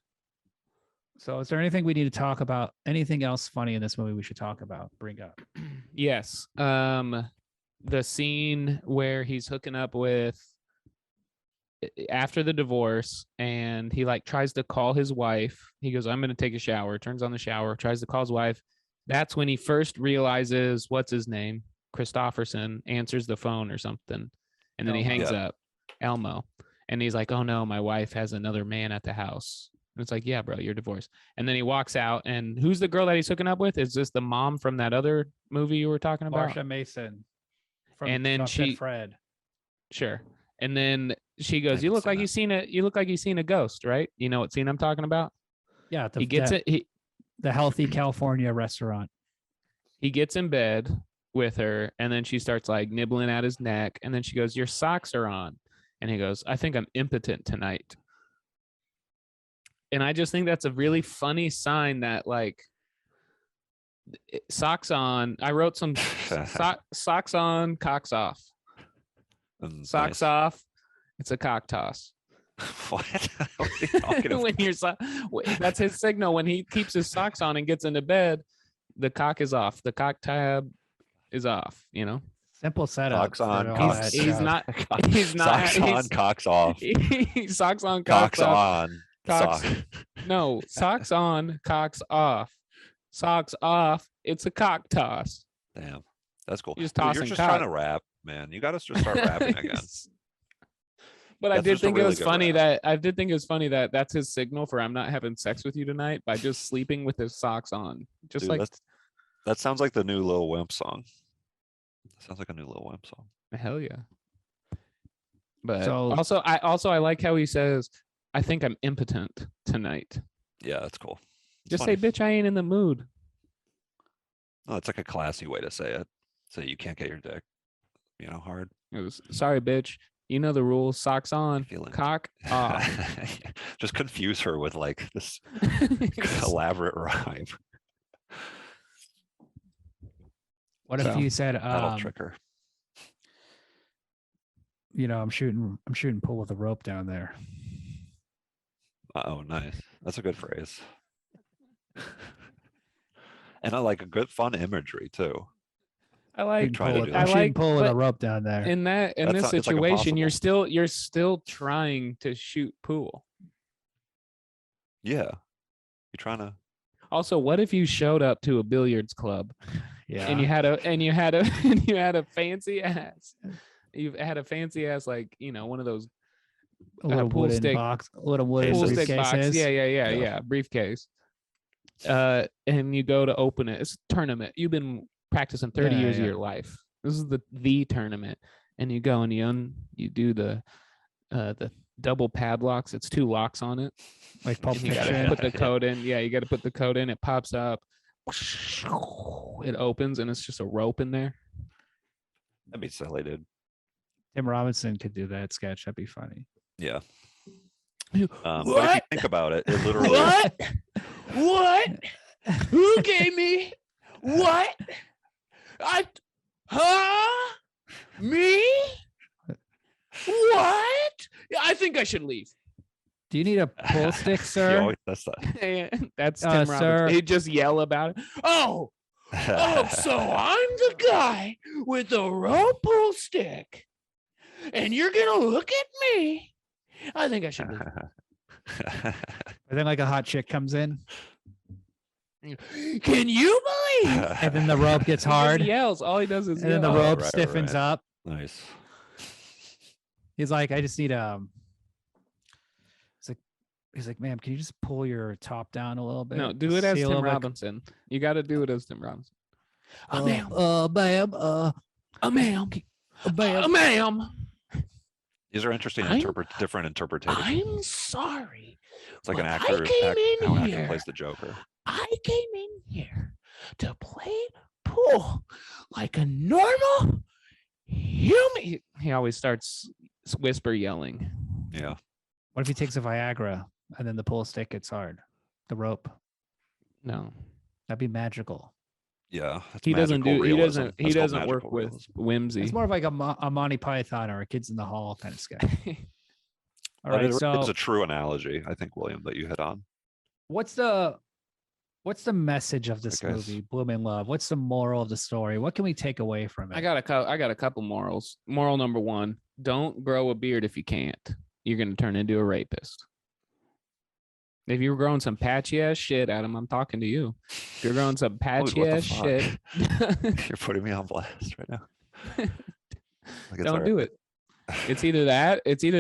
[SPEAKER 2] So, is there anything we need to talk about? Anything else funny in this movie we should talk about? Bring up.
[SPEAKER 3] Yes. The scene where he's hooking up with after the divorce, and he like tries to call his wife. He goes, I'm gonna take a shower, turns on the shower, tries to call his wife. That's when he first realizes what's his name? Christopherson answers the phone or something. And then he
[SPEAKER 2] Elmo.
[SPEAKER 3] hangs
[SPEAKER 1] Yeah.
[SPEAKER 3] up. Elmo. And he's like, oh no, my wife has another man at the house. And it's like, yeah, bro, you're divorced. And then he walks out, and who's the girl that he's hooking up with? Is this the mom from that other movie you were talking about?
[SPEAKER 2] Marsha Mason. From
[SPEAKER 3] And then
[SPEAKER 2] Said
[SPEAKER 3] she-
[SPEAKER 2] Fred.
[SPEAKER 3] Sure. And then She goes,
[SPEAKER 1] I
[SPEAKER 3] "You
[SPEAKER 1] haven't
[SPEAKER 3] look
[SPEAKER 1] seen
[SPEAKER 3] like
[SPEAKER 1] that.
[SPEAKER 3] you look like you've seen a ghost, right? You know what scene I'm talking about?"
[SPEAKER 2] Yeah,
[SPEAKER 3] He gets it.
[SPEAKER 2] the healthy California restaurant.
[SPEAKER 3] He gets in bed with her, and then she starts like nibbling at his neck, and then she goes, "Your socks are on," and he goes, "I think I'm impotent tonight." And I just think that's a really funny sign that like socks on. I wrote some socks on, cocks off. Socks
[SPEAKER 1] Nice.
[SPEAKER 3] off. It's a cock toss.
[SPEAKER 1] What? What are you talking about?
[SPEAKER 3] When you're that's his signal. When he keeps his socks on and gets into bed, the cock is off. The cock tab is off. You know,
[SPEAKER 2] Simple setup.
[SPEAKER 1] Socks on,
[SPEAKER 2] for all
[SPEAKER 1] cocks.
[SPEAKER 2] that
[SPEAKER 3] he's
[SPEAKER 2] stuff.
[SPEAKER 3] not. He's not.
[SPEAKER 1] Socks on, cocks off.
[SPEAKER 3] Socks on, cocks
[SPEAKER 1] Cocks
[SPEAKER 3] off.
[SPEAKER 1] on.
[SPEAKER 3] Cocks.
[SPEAKER 1] Sock.
[SPEAKER 3] No, socks on, cocks off. Socks off. It's a cock toss.
[SPEAKER 1] Damn, that's cool.
[SPEAKER 3] You're just
[SPEAKER 1] Dude, you're
[SPEAKER 3] tossing
[SPEAKER 1] just
[SPEAKER 3] cock.
[SPEAKER 1] trying to rap, man. You got to just start rapping again.
[SPEAKER 3] But I
[SPEAKER 1] That's
[SPEAKER 3] did
[SPEAKER 1] just a
[SPEAKER 3] think it
[SPEAKER 1] really
[SPEAKER 3] was
[SPEAKER 1] good
[SPEAKER 3] funny
[SPEAKER 1] rap.
[SPEAKER 3] that that's his signal for I'm not having sex with you tonight by just sleeping with his socks on. Just
[SPEAKER 1] Dude,
[SPEAKER 3] like
[SPEAKER 1] that sounds like the new Lil Wimp song. Sounds like a new Lil Wimp song.
[SPEAKER 3] hell yeah. But
[SPEAKER 2] So-
[SPEAKER 3] I like how he says, "I think I'm impotent tonight."
[SPEAKER 1] Yeah, that's cool. It's
[SPEAKER 3] Just
[SPEAKER 1] funny.
[SPEAKER 3] say, "Bitch, I ain't in the mood."
[SPEAKER 1] Oh, it's like a classy way to say it. So you can't get your dick, hard.
[SPEAKER 3] It was, "Sorry, bitch. You know the rules. Socks on,
[SPEAKER 1] Feeling-
[SPEAKER 3] cock off."
[SPEAKER 1] Just confuse her with like this elaborate rhyme.
[SPEAKER 2] What if
[SPEAKER 3] So,
[SPEAKER 2] you said,
[SPEAKER 1] That'll trick her.
[SPEAKER 2] I'm shooting pool with a rope down there.
[SPEAKER 1] Oh, nice. That's a good phrase. And I like a good fun imagery too.
[SPEAKER 3] I like.
[SPEAKER 2] Shooting
[SPEAKER 1] try
[SPEAKER 2] pool
[SPEAKER 1] to
[SPEAKER 2] with-
[SPEAKER 1] do
[SPEAKER 2] I'm
[SPEAKER 1] that.
[SPEAKER 2] shooting pool with a
[SPEAKER 3] but
[SPEAKER 2] rope down there.
[SPEAKER 3] in this
[SPEAKER 1] It's like
[SPEAKER 3] situation,
[SPEAKER 1] impossible.
[SPEAKER 3] you're still trying to shoot pool.
[SPEAKER 1] Yeah. You're trying to.
[SPEAKER 3] Also, what if you showed up to a billiards club
[SPEAKER 2] Yeah.
[SPEAKER 3] and you had a fancy ass, you've had a fancy ass, like, one of those
[SPEAKER 2] a little
[SPEAKER 3] pool
[SPEAKER 2] wooden
[SPEAKER 3] stick-
[SPEAKER 2] box, a little wooden
[SPEAKER 3] pool
[SPEAKER 1] Cases.
[SPEAKER 3] stick box.
[SPEAKER 2] briefcases.
[SPEAKER 3] Yeah,
[SPEAKER 1] Yeah.
[SPEAKER 3] briefcase. And you go to open it. It's a tournament. You've been practicing 30
[SPEAKER 2] Yeah,
[SPEAKER 3] years of
[SPEAKER 2] yeah.
[SPEAKER 3] your life. This is the tournament. And you go and you do the double padlocks. It's 2 locks on it.
[SPEAKER 2] Like Pulp
[SPEAKER 3] And you gotta
[SPEAKER 2] Fiction.
[SPEAKER 3] put the code in. Yeah, you gotta put the code in. It pops up. It opens and it's just a rope in there.
[SPEAKER 1] That'd be silly, dude.
[SPEAKER 2] Tim Robinson could do that sketch. That'd be funny.
[SPEAKER 1] Yeah.
[SPEAKER 3] You-
[SPEAKER 1] But if you
[SPEAKER 3] What?
[SPEAKER 1] think about it, it literally.
[SPEAKER 3] What? Who gave me what? Me? What? I think I should leave.
[SPEAKER 2] Do you need a pool stick, sir?
[SPEAKER 1] That's that.
[SPEAKER 3] That's Tim Robbins.
[SPEAKER 2] sir.
[SPEAKER 3] He just yell about it. Oh, so I'm the guy with the rope pool stick, and you're gonna look at me. I think I should leave.
[SPEAKER 2] And then like a hot chick comes in,
[SPEAKER 3] Can you believe?
[SPEAKER 2] and then the rope gets
[SPEAKER 3] He just
[SPEAKER 2] hard, and
[SPEAKER 3] yells. All he does is
[SPEAKER 2] then the
[SPEAKER 3] yell.
[SPEAKER 2] rope
[SPEAKER 1] right,
[SPEAKER 2] stiffens
[SPEAKER 1] right.
[SPEAKER 2] up.
[SPEAKER 1] Nice.
[SPEAKER 2] He's like, I just need He's like, ma'am, can you just pull your top down a little bit?
[SPEAKER 3] No, do it as
[SPEAKER 2] See a
[SPEAKER 3] Tim
[SPEAKER 2] little bit-
[SPEAKER 3] Robinson. You got to do it as Tim Robinson.
[SPEAKER 2] ma'am,
[SPEAKER 3] ma'am, ma'am.
[SPEAKER 1] These are interesting, different interpretations.
[SPEAKER 3] I'm sorry.
[SPEAKER 1] It's like an
[SPEAKER 3] but I
[SPEAKER 1] actor,
[SPEAKER 3] came in
[SPEAKER 1] how an actor
[SPEAKER 3] here.
[SPEAKER 1] plays the Joker.
[SPEAKER 3] I came in here to play pool like a normal human. He always starts whisper yelling.
[SPEAKER 1] Yeah.
[SPEAKER 2] What if he takes a Viagra and then the pool stick gets hard? The rope.
[SPEAKER 3] No,
[SPEAKER 2] That'd be magical.
[SPEAKER 1] Yeah. That's
[SPEAKER 3] he doesn't
[SPEAKER 1] magical
[SPEAKER 3] do. He
[SPEAKER 1] realism.
[SPEAKER 3] doesn't. He
[SPEAKER 1] That's called
[SPEAKER 3] doesn't work
[SPEAKER 1] magical
[SPEAKER 3] with
[SPEAKER 1] realism.
[SPEAKER 3] whimsy.
[SPEAKER 2] It's more of like a Monty Python or a Kids in the Hall kind of sketch. All
[SPEAKER 1] But
[SPEAKER 2] right,
[SPEAKER 1] it's
[SPEAKER 2] so
[SPEAKER 1] a true analogy, I think, William, that you hit on.
[SPEAKER 2] what's the message of this
[SPEAKER 1] I guess.
[SPEAKER 2] movie, Bloom in Love? What's the moral of the story? What can we take away from it?
[SPEAKER 3] I got a couple morals. Moral number 1: don't grow a beard if you can't. You're gonna turn into a rapist. If you're growing some patchy ass shit, Adam, I'm talking to you. If you're growing some patchy
[SPEAKER 1] what the
[SPEAKER 3] ass shit,
[SPEAKER 1] You're putting me on blast right now. Like, it's
[SPEAKER 3] don't do it. It's either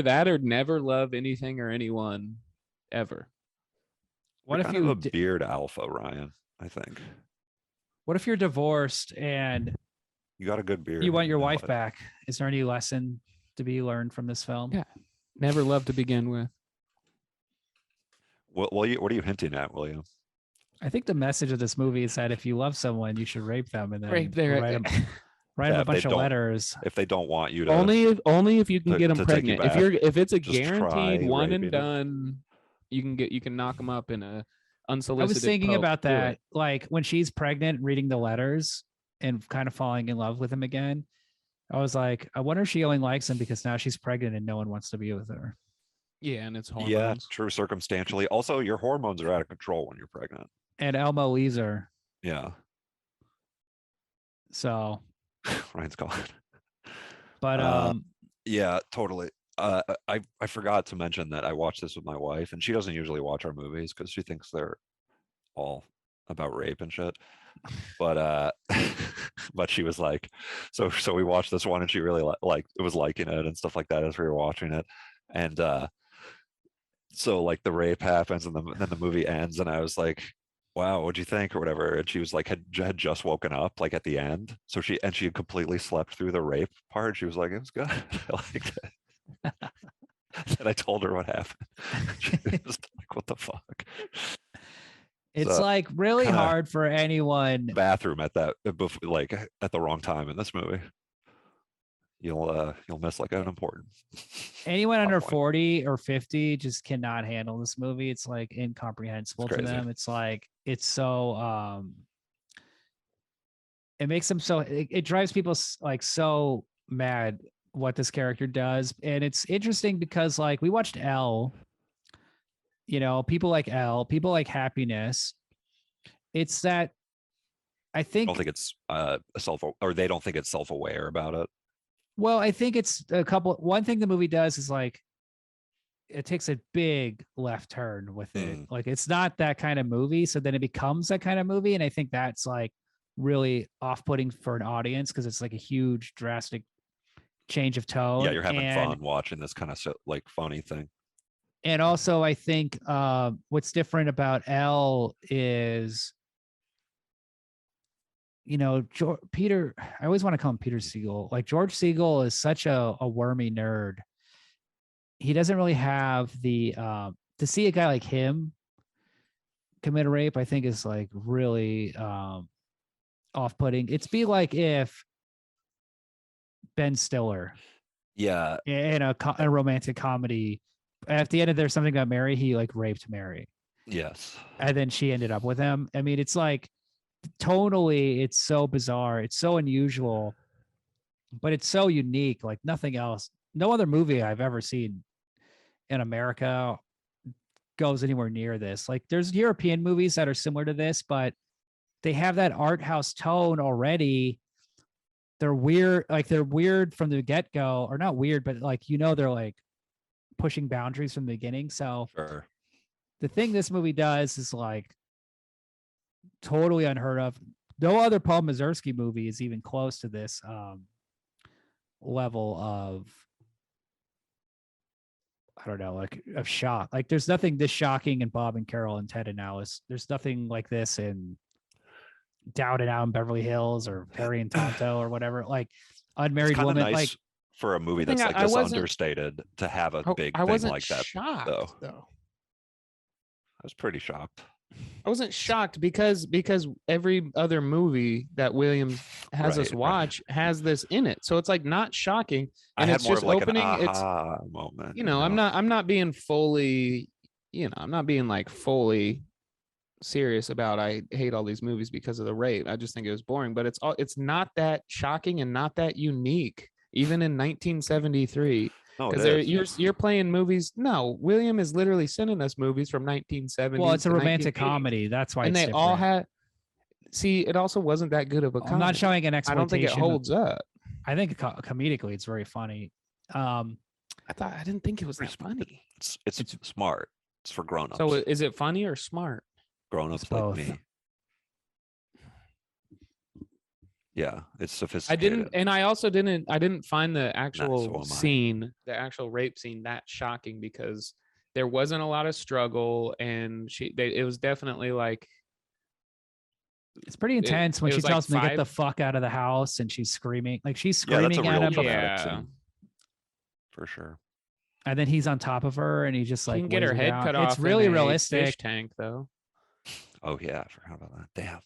[SPEAKER 3] that or never love anything or anyone ever.
[SPEAKER 2] What
[SPEAKER 1] You're
[SPEAKER 2] if
[SPEAKER 1] kind
[SPEAKER 2] you
[SPEAKER 1] of a beard alpha, Ryan? I think
[SPEAKER 2] what if you're divorced and
[SPEAKER 1] you got a good beard.
[SPEAKER 2] you want your
[SPEAKER 1] know
[SPEAKER 2] wife
[SPEAKER 1] it.
[SPEAKER 2] back? Is there any lesson to be learned from this film?
[SPEAKER 3] Yeah. Never loved to begin with.
[SPEAKER 1] What are you hinting at, William?
[SPEAKER 2] I think the message of this movie is that if you love someone, you should rape them and then
[SPEAKER 3] Rape their
[SPEAKER 2] write
[SPEAKER 1] Yeah,
[SPEAKER 2] them a
[SPEAKER 1] if they
[SPEAKER 2] bunch of
[SPEAKER 1] don't-
[SPEAKER 2] letters.
[SPEAKER 1] If they don't want you to,
[SPEAKER 3] only if you can
[SPEAKER 1] to-
[SPEAKER 3] get them
[SPEAKER 1] to take you
[SPEAKER 3] pregnant. If it's a
[SPEAKER 1] just
[SPEAKER 3] guaranteed
[SPEAKER 1] try
[SPEAKER 3] one and
[SPEAKER 1] raping 'em.
[SPEAKER 3] done, you can knock them up in a
[SPEAKER 2] I
[SPEAKER 3] unsolicited.
[SPEAKER 2] was thinking
[SPEAKER 3] poke.
[SPEAKER 2] about
[SPEAKER 3] Do
[SPEAKER 2] that,
[SPEAKER 3] it.
[SPEAKER 2] like when she's pregnant, reading the letters and kind of falling in love with him again. I was like, I wonder if she only likes him because now she's pregnant and no one wants to be with her.
[SPEAKER 3] Yeah, and it's hormones.
[SPEAKER 1] yeah, true. Circumstantially, also your hormones are out of control when you're pregnant.
[SPEAKER 2] And Elmo leaves her.
[SPEAKER 1] Yeah,
[SPEAKER 2] So,
[SPEAKER 1] Ryan's gone.
[SPEAKER 2] but
[SPEAKER 1] Yeah, totally. I forgot to mention that I watched this with my wife, and she doesn't usually watch our movies because she thinks they're all about rape and shit. But but she was like, so we watched this one, and she really like it was liking it and stuff like that as we were watching it, and so like the rape happens, and then the movie ends, and I was like, wow, what'd you think or whatever? And she was like, had just woken up like at the end, so she had completely slept through the rape part. She was like, it was good. I liked it. And I told her what happened. She was like, what the fuck?
[SPEAKER 2] it's
[SPEAKER 1] So,
[SPEAKER 2] like really
[SPEAKER 1] kinda
[SPEAKER 2] hard for anyone.
[SPEAKER 1] bathroom at that like at the wrong time in this movie. You'll miss like an important
[SPEAKER 2] Anyone
[SPEAKER 1] plot
[SPEAKER 2] under
[SPEAKER 1] point.
[SPEAKER 2] 40 or 50 just cannot handle this movie. It's like incomprehensible to
[SPEAKER 1] crazy.
[SPEAKER 2] them. It's like it's so it makes them so it drives people like so mad what this character does. And it's interesting because like we watched Elle, you know, people like Elle, people like Happiness. It's that I
[SPEAKER 1] I
[SPEAKER 2] think
[SPEAKER 1] don't think it's or they don't think it's self-aware about it.
[SPEAKER 2] well, I think it's a couple. One thing the movie does is like it takes a big left turn with it. Like it's not that kind of movie, so then it becomes that kind of movie, and I think that's like really off-putting for an audience because it's like a huge, drastic change of tone.
[SPEAKER 1] Yeah, you're having fun watching this kind of like funny thing.
[SPEAKER 2] And also, I think what's different about Elle is, you know, Peter. I always want to call him Peter Siegel. Like George Siegel is such a wormy nerd. He doesn't really have the to see a guy like him commit a rape. I think is like really off-putting. It's be like if Ben Stiller,
[SPEAKER 1] Yeah,
[SPEAKER 2] in a romantic comedy, at the end of There's Something About Mary, he like raped Mary,
[SPEAKER 1] yes.
[SPEAKER 2] and then she ended up with him. I mean, it's like tonally, it's so bizarre, it's so unusual, but it's so unique. Like nothing else, no other movie I've ever seen in America goes anywhere near this. Like there's European movies that are similar to this, but they have that art house tone already. They're weird, like they're weird from the get-go, or not weird, but like, you know, they're like pushing boundaries from the beginning. So
[SPEAKER 1] Sure.
[SPEAKER 2] the thing this movie does is like totally unheard of. No other Paul Mazursky movie is even close to this level of, I don't know, like of shock. Like there's nothing this shocking in Bob and Carol and Ted and Alice. There's nothing like this in Down and Out in Beverly Hills or Perry and Tonto or whatever. Like Unmarried
[SPEAKER 1] It's
[SPEAKER 2] Woman.
[SPEAKER 1] nice
[SPEAKER 2] Like
[SPEAKER 1] for a movie
[SPEAKER 3] thing
[SPEAKER 1] that's like
[SPEAKER 3] I
[SPEAKER 1] this
[SPEAKER 3] wasn't-
[SPEAKER 1] understated to have a big
[SPEAKER 3] I
[SPEAKER 1] thing
[SPEAKER 3] wasn't
[SPEAKER 1] like that.
[SPEAKER 3] shocked,
[SPEAKER 1] though. I was pretty shocked.
[SPEAKER 3] I wasn't shocked because every other movie that Williams has us
[SPEAKER 1] Right, right.
[SPEAKER 3] watch has this in it. So it's like not shocking.
[SPEAKER 1] I
[SPEAKER 3] And
[SPEAKER 1] had
[SPEAKER 3] it's
[SPEAKER 1] more
[SPEAKER 3] just
[SPEAKER 1] of like
[SPEAKER 3] opening.
[SPEAKER 1] an
[SPEAKER 3] It's
[SPEAKER 1] aha moment.
[SPEAKER 3] you know, I'm not being fully, I'm not being like fully serious about I hate all these movies because of the rape. I just think it was boring, but it's not that shocking and not that unique, even in 1973.
[SPEAKER 1] No, it
[SPEAKER 3] Because
[SPEAKER 1] is.
[SPEAKER 3] you're playing movies. No, William is literally sending us movies from 1970.
[SPEAKER 2] well, it's a
[SPEAKER 3] to
[SPEAKER 2] romantic
[SPEAKER 3] 1980.
[SPEAKER 2] comedy. That's why
[SPEAKER 3] And
[SPEAKER 2] it's
[SPEAKER 3] they all
[SPEAKER 2] different.
[SPEAKER 3] had. See, it also wasn't that good of a comedy.
[SPEAKER 2] I'm not showing an
[SPEAKER 3] I
[SPEAKER 2] exploitation.
[SPEAKER 3] don't think it holds up.
[SPEAKER 2] I think comedically it's very funny.
[SPEAKER 3] I didn't think it was that funny.
[SPEAKER 1] It's smart. It's for grown-ups.
[SPEAKER 3] So is it funny or smart?
[SPEAKER 1] Grown-ups
[SPEAKER 2] It's
[SPEAKER 1] like
[SPEAKER 2] both.
[SPEAKER 1] me. Yeah, it's sophisticated.
[SPEAKER 3] I also didn't find the
[SPEAKER 1] so
[SPEAKER 3] actual
[SPEAKER 1] am I.
[SPEAKER 3] scene, the actual rape scene, that shocking because there wasn't a lot of struggle, and it was definitely like
[SPEAKER 2] It's pretty intense when
[SPEAKER 3] it
[SPEAKER 2] she
[SPEAKER 3] was like
[SPEAKER 2] tells him to get the
[SPEAKER 3] 5
[SPEAKER 2] fuck out of the house and she's screaming. Like she's
[SPEAKER 1] Yeah, that's a
[SPEAKER 2] screaming
[SPEAKER 1] real
[SPEAKER 2] at him.
[SPEAKER 1] dramatic
[SPEAKER 3] Yeah.
[SPEAKER 1] scene. For sure.
[SPEAKER 2] and then he's on top of her, and he just
[SPEAKER 3] She
[SPEAKER 2] like
[SPEAKER 3] can get her
[SPEAKER 2] weighs her
[SPEAKER 3] head
[SPEAKER 2] down.
[SPEAKER 3] cut
[SPEAKER 2] It's
[SPEAKER 3] off.
[SPEAKER 2] really
[SPEAKER 3] in a
[SPEAKER 2] realistic.
[SPEAKER 3] Fish tank, though.
[SPEAKER 1] Oh yeah, I forgot about that. Damn.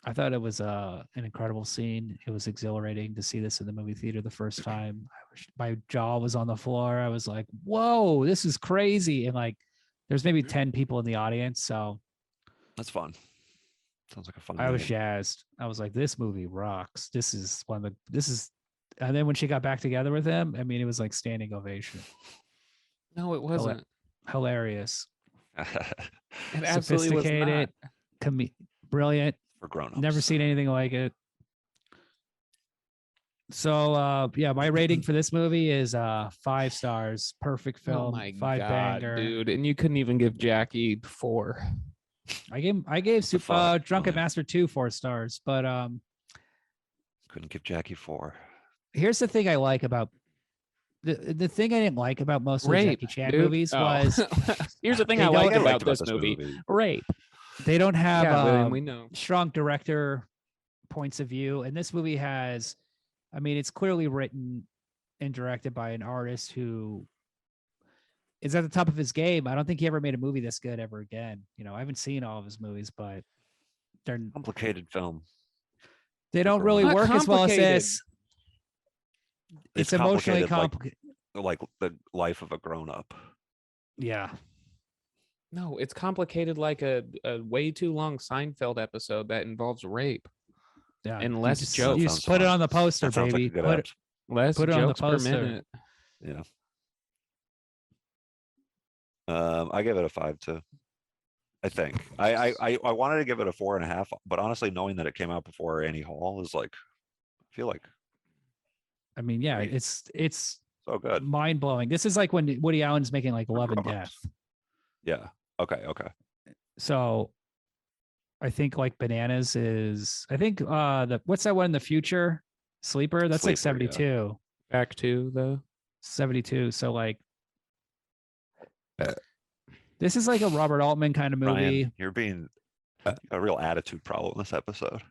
[SPEAKER 2] I thought it was an incredible scene. It was exhilarating to see this in the movie theater the first time. My jaw was on the floor. I was like, "Whoa, this is crazy!" And like, there's maybe 10 people in the audience, so
[SPEAKER 1] That's fun. Sounds like a fun
[SPEAKER 2] I was
[SPEAKER 1] night.
[SPEAKER 2] jazzed. I was like, "This movie rocks. This is one of the. This is." And then when she got back together with him, I mean, it was like standing ovation.
[SPEAKER 3] No, it wasn't.
[SPEAKER 2] Hilarious,
[SPEAKER 3] It absolutely was not.
[SPEAKER 2] sophisticated, brilliant.
[SPEAKER 1] For grown-ups.
[SPEAKER 2] Never seen anything like it. So yeah, my rating for this movie is 5 stars. Perfect film.
[SPEAKER 3] Oh my
[SPEAKER 2] 5
[SPEAKER 3] god,
[SPEAKER 2] banger.
[SPEAKER 3] dude! And you couldn't even give Jackie 4.
[SPEAKER 2] I gave
[SPEAKER 1] the fuck,
[SPEAKER 2] Drunken
[SPEAKER 1] William?
[SPEAKER 2] Master 2 4 stars. But
[SPEAKER 1] Couldn't give Jackie 4.
[SPEAKER 2] here's the thing I like about the thing I didn't like about most of the
[SPEAKER 3] Rape,
[SPEAKER 2] Jackie Chan
[SPEAKER 3] dude.
[SPEAKER 2] movies
[SPEAKER 3] Oh.
[SPEAKER 2] was
[SPEAKER 3] Here's the thing
[SPEAKER 2] They
[SPEAKER 3] I
[SPEAKER 2] don't-
[SPEAKER 3] liked
[SPEAKER 1] I liked
[SPEAKER 3] about this movie: rape.
[SPEAKER 2] they don't have
[SPEAKER 3] Yeah, William, we know.
[SPEAKER 2] strong director points of view, and this movie has, I mean, it's clearly written and directed by an artist who is at the top of his game. I don't think he ever made a movie this good ever again. You know, I haven't seen all of his movies, but
[SPEAKER 1] Complicated film.
[SPEAKER 2] they don't really
[SPEAKER 3] Not
[SPEAKER 2] work as well as
[SPEAKER 3] complicated.
[SPEAKER 2] this. It's emotionally
[SPEAKER 1] complicated,
[SPEAKER 2] complicated.
[SPEAKER 1] like the life of a grown-up.
[SPEAKER 2] Yeah.
[SPEAKER 3] No, it's complicated like a way too long Seinfeld episode that involves rape.
[SPEAKER 2] Yeah.
[SPEAKER 3] And
[SPEAKER 2] You
[SPEAKER 3] less
[SPEAKER 2] just-
[SPEAKER 3] jokes.
[SPEAKER 2] You
[SPEAKER 1] Sounds
[SPEAKER 2] just put it
[SPEAKER 1] fun.
[SPEAKER 2] on the poster,
[SPEAKER 1] That sounds like
[SPEAKER 2] baby.
[SPEAKER 1] a good
[SPEAKER 2] Put
[SPEAKER 1] app.
[SPEAKER 2] it,
[SPEAKER 3] Less
[SPEAKER 2] Put it on the
[SPEAKER 3] jokes per
[SPEAKER 2] poster.
[SPEAKER 3] minute.
[SPEAKER 1] Yeah. I give it a 5 too. I think I wanted to give it a 4.5, but honestly, knowing that it came out before Annie Hall is like, I feel like
[SPEAKER 2] I mean, yeah,
[SPEAKER 1] Great.
[SPEAKER 2] it's
[SPEAKER 1] so good.
[SPEAKER 2] mind blowing. This is like when Woody Allen's making like Love and Death.
[SPEAKER 1] grown-ups. Yeah. Okay.
[SPEAKER 2] So I think like Bananas is, I think what's that one in the future? Sleeper? That's like
[SPEAKER 1] Sleeper, yeah.
[SPEAKER 2] 72.
[SPEAKER 3] Back to the
[SPEAKER 2] 72. So like this is like a Robert Altman kind of movie,
[SPEAKER 1] Ryan, you're being a real attitude problem this episode.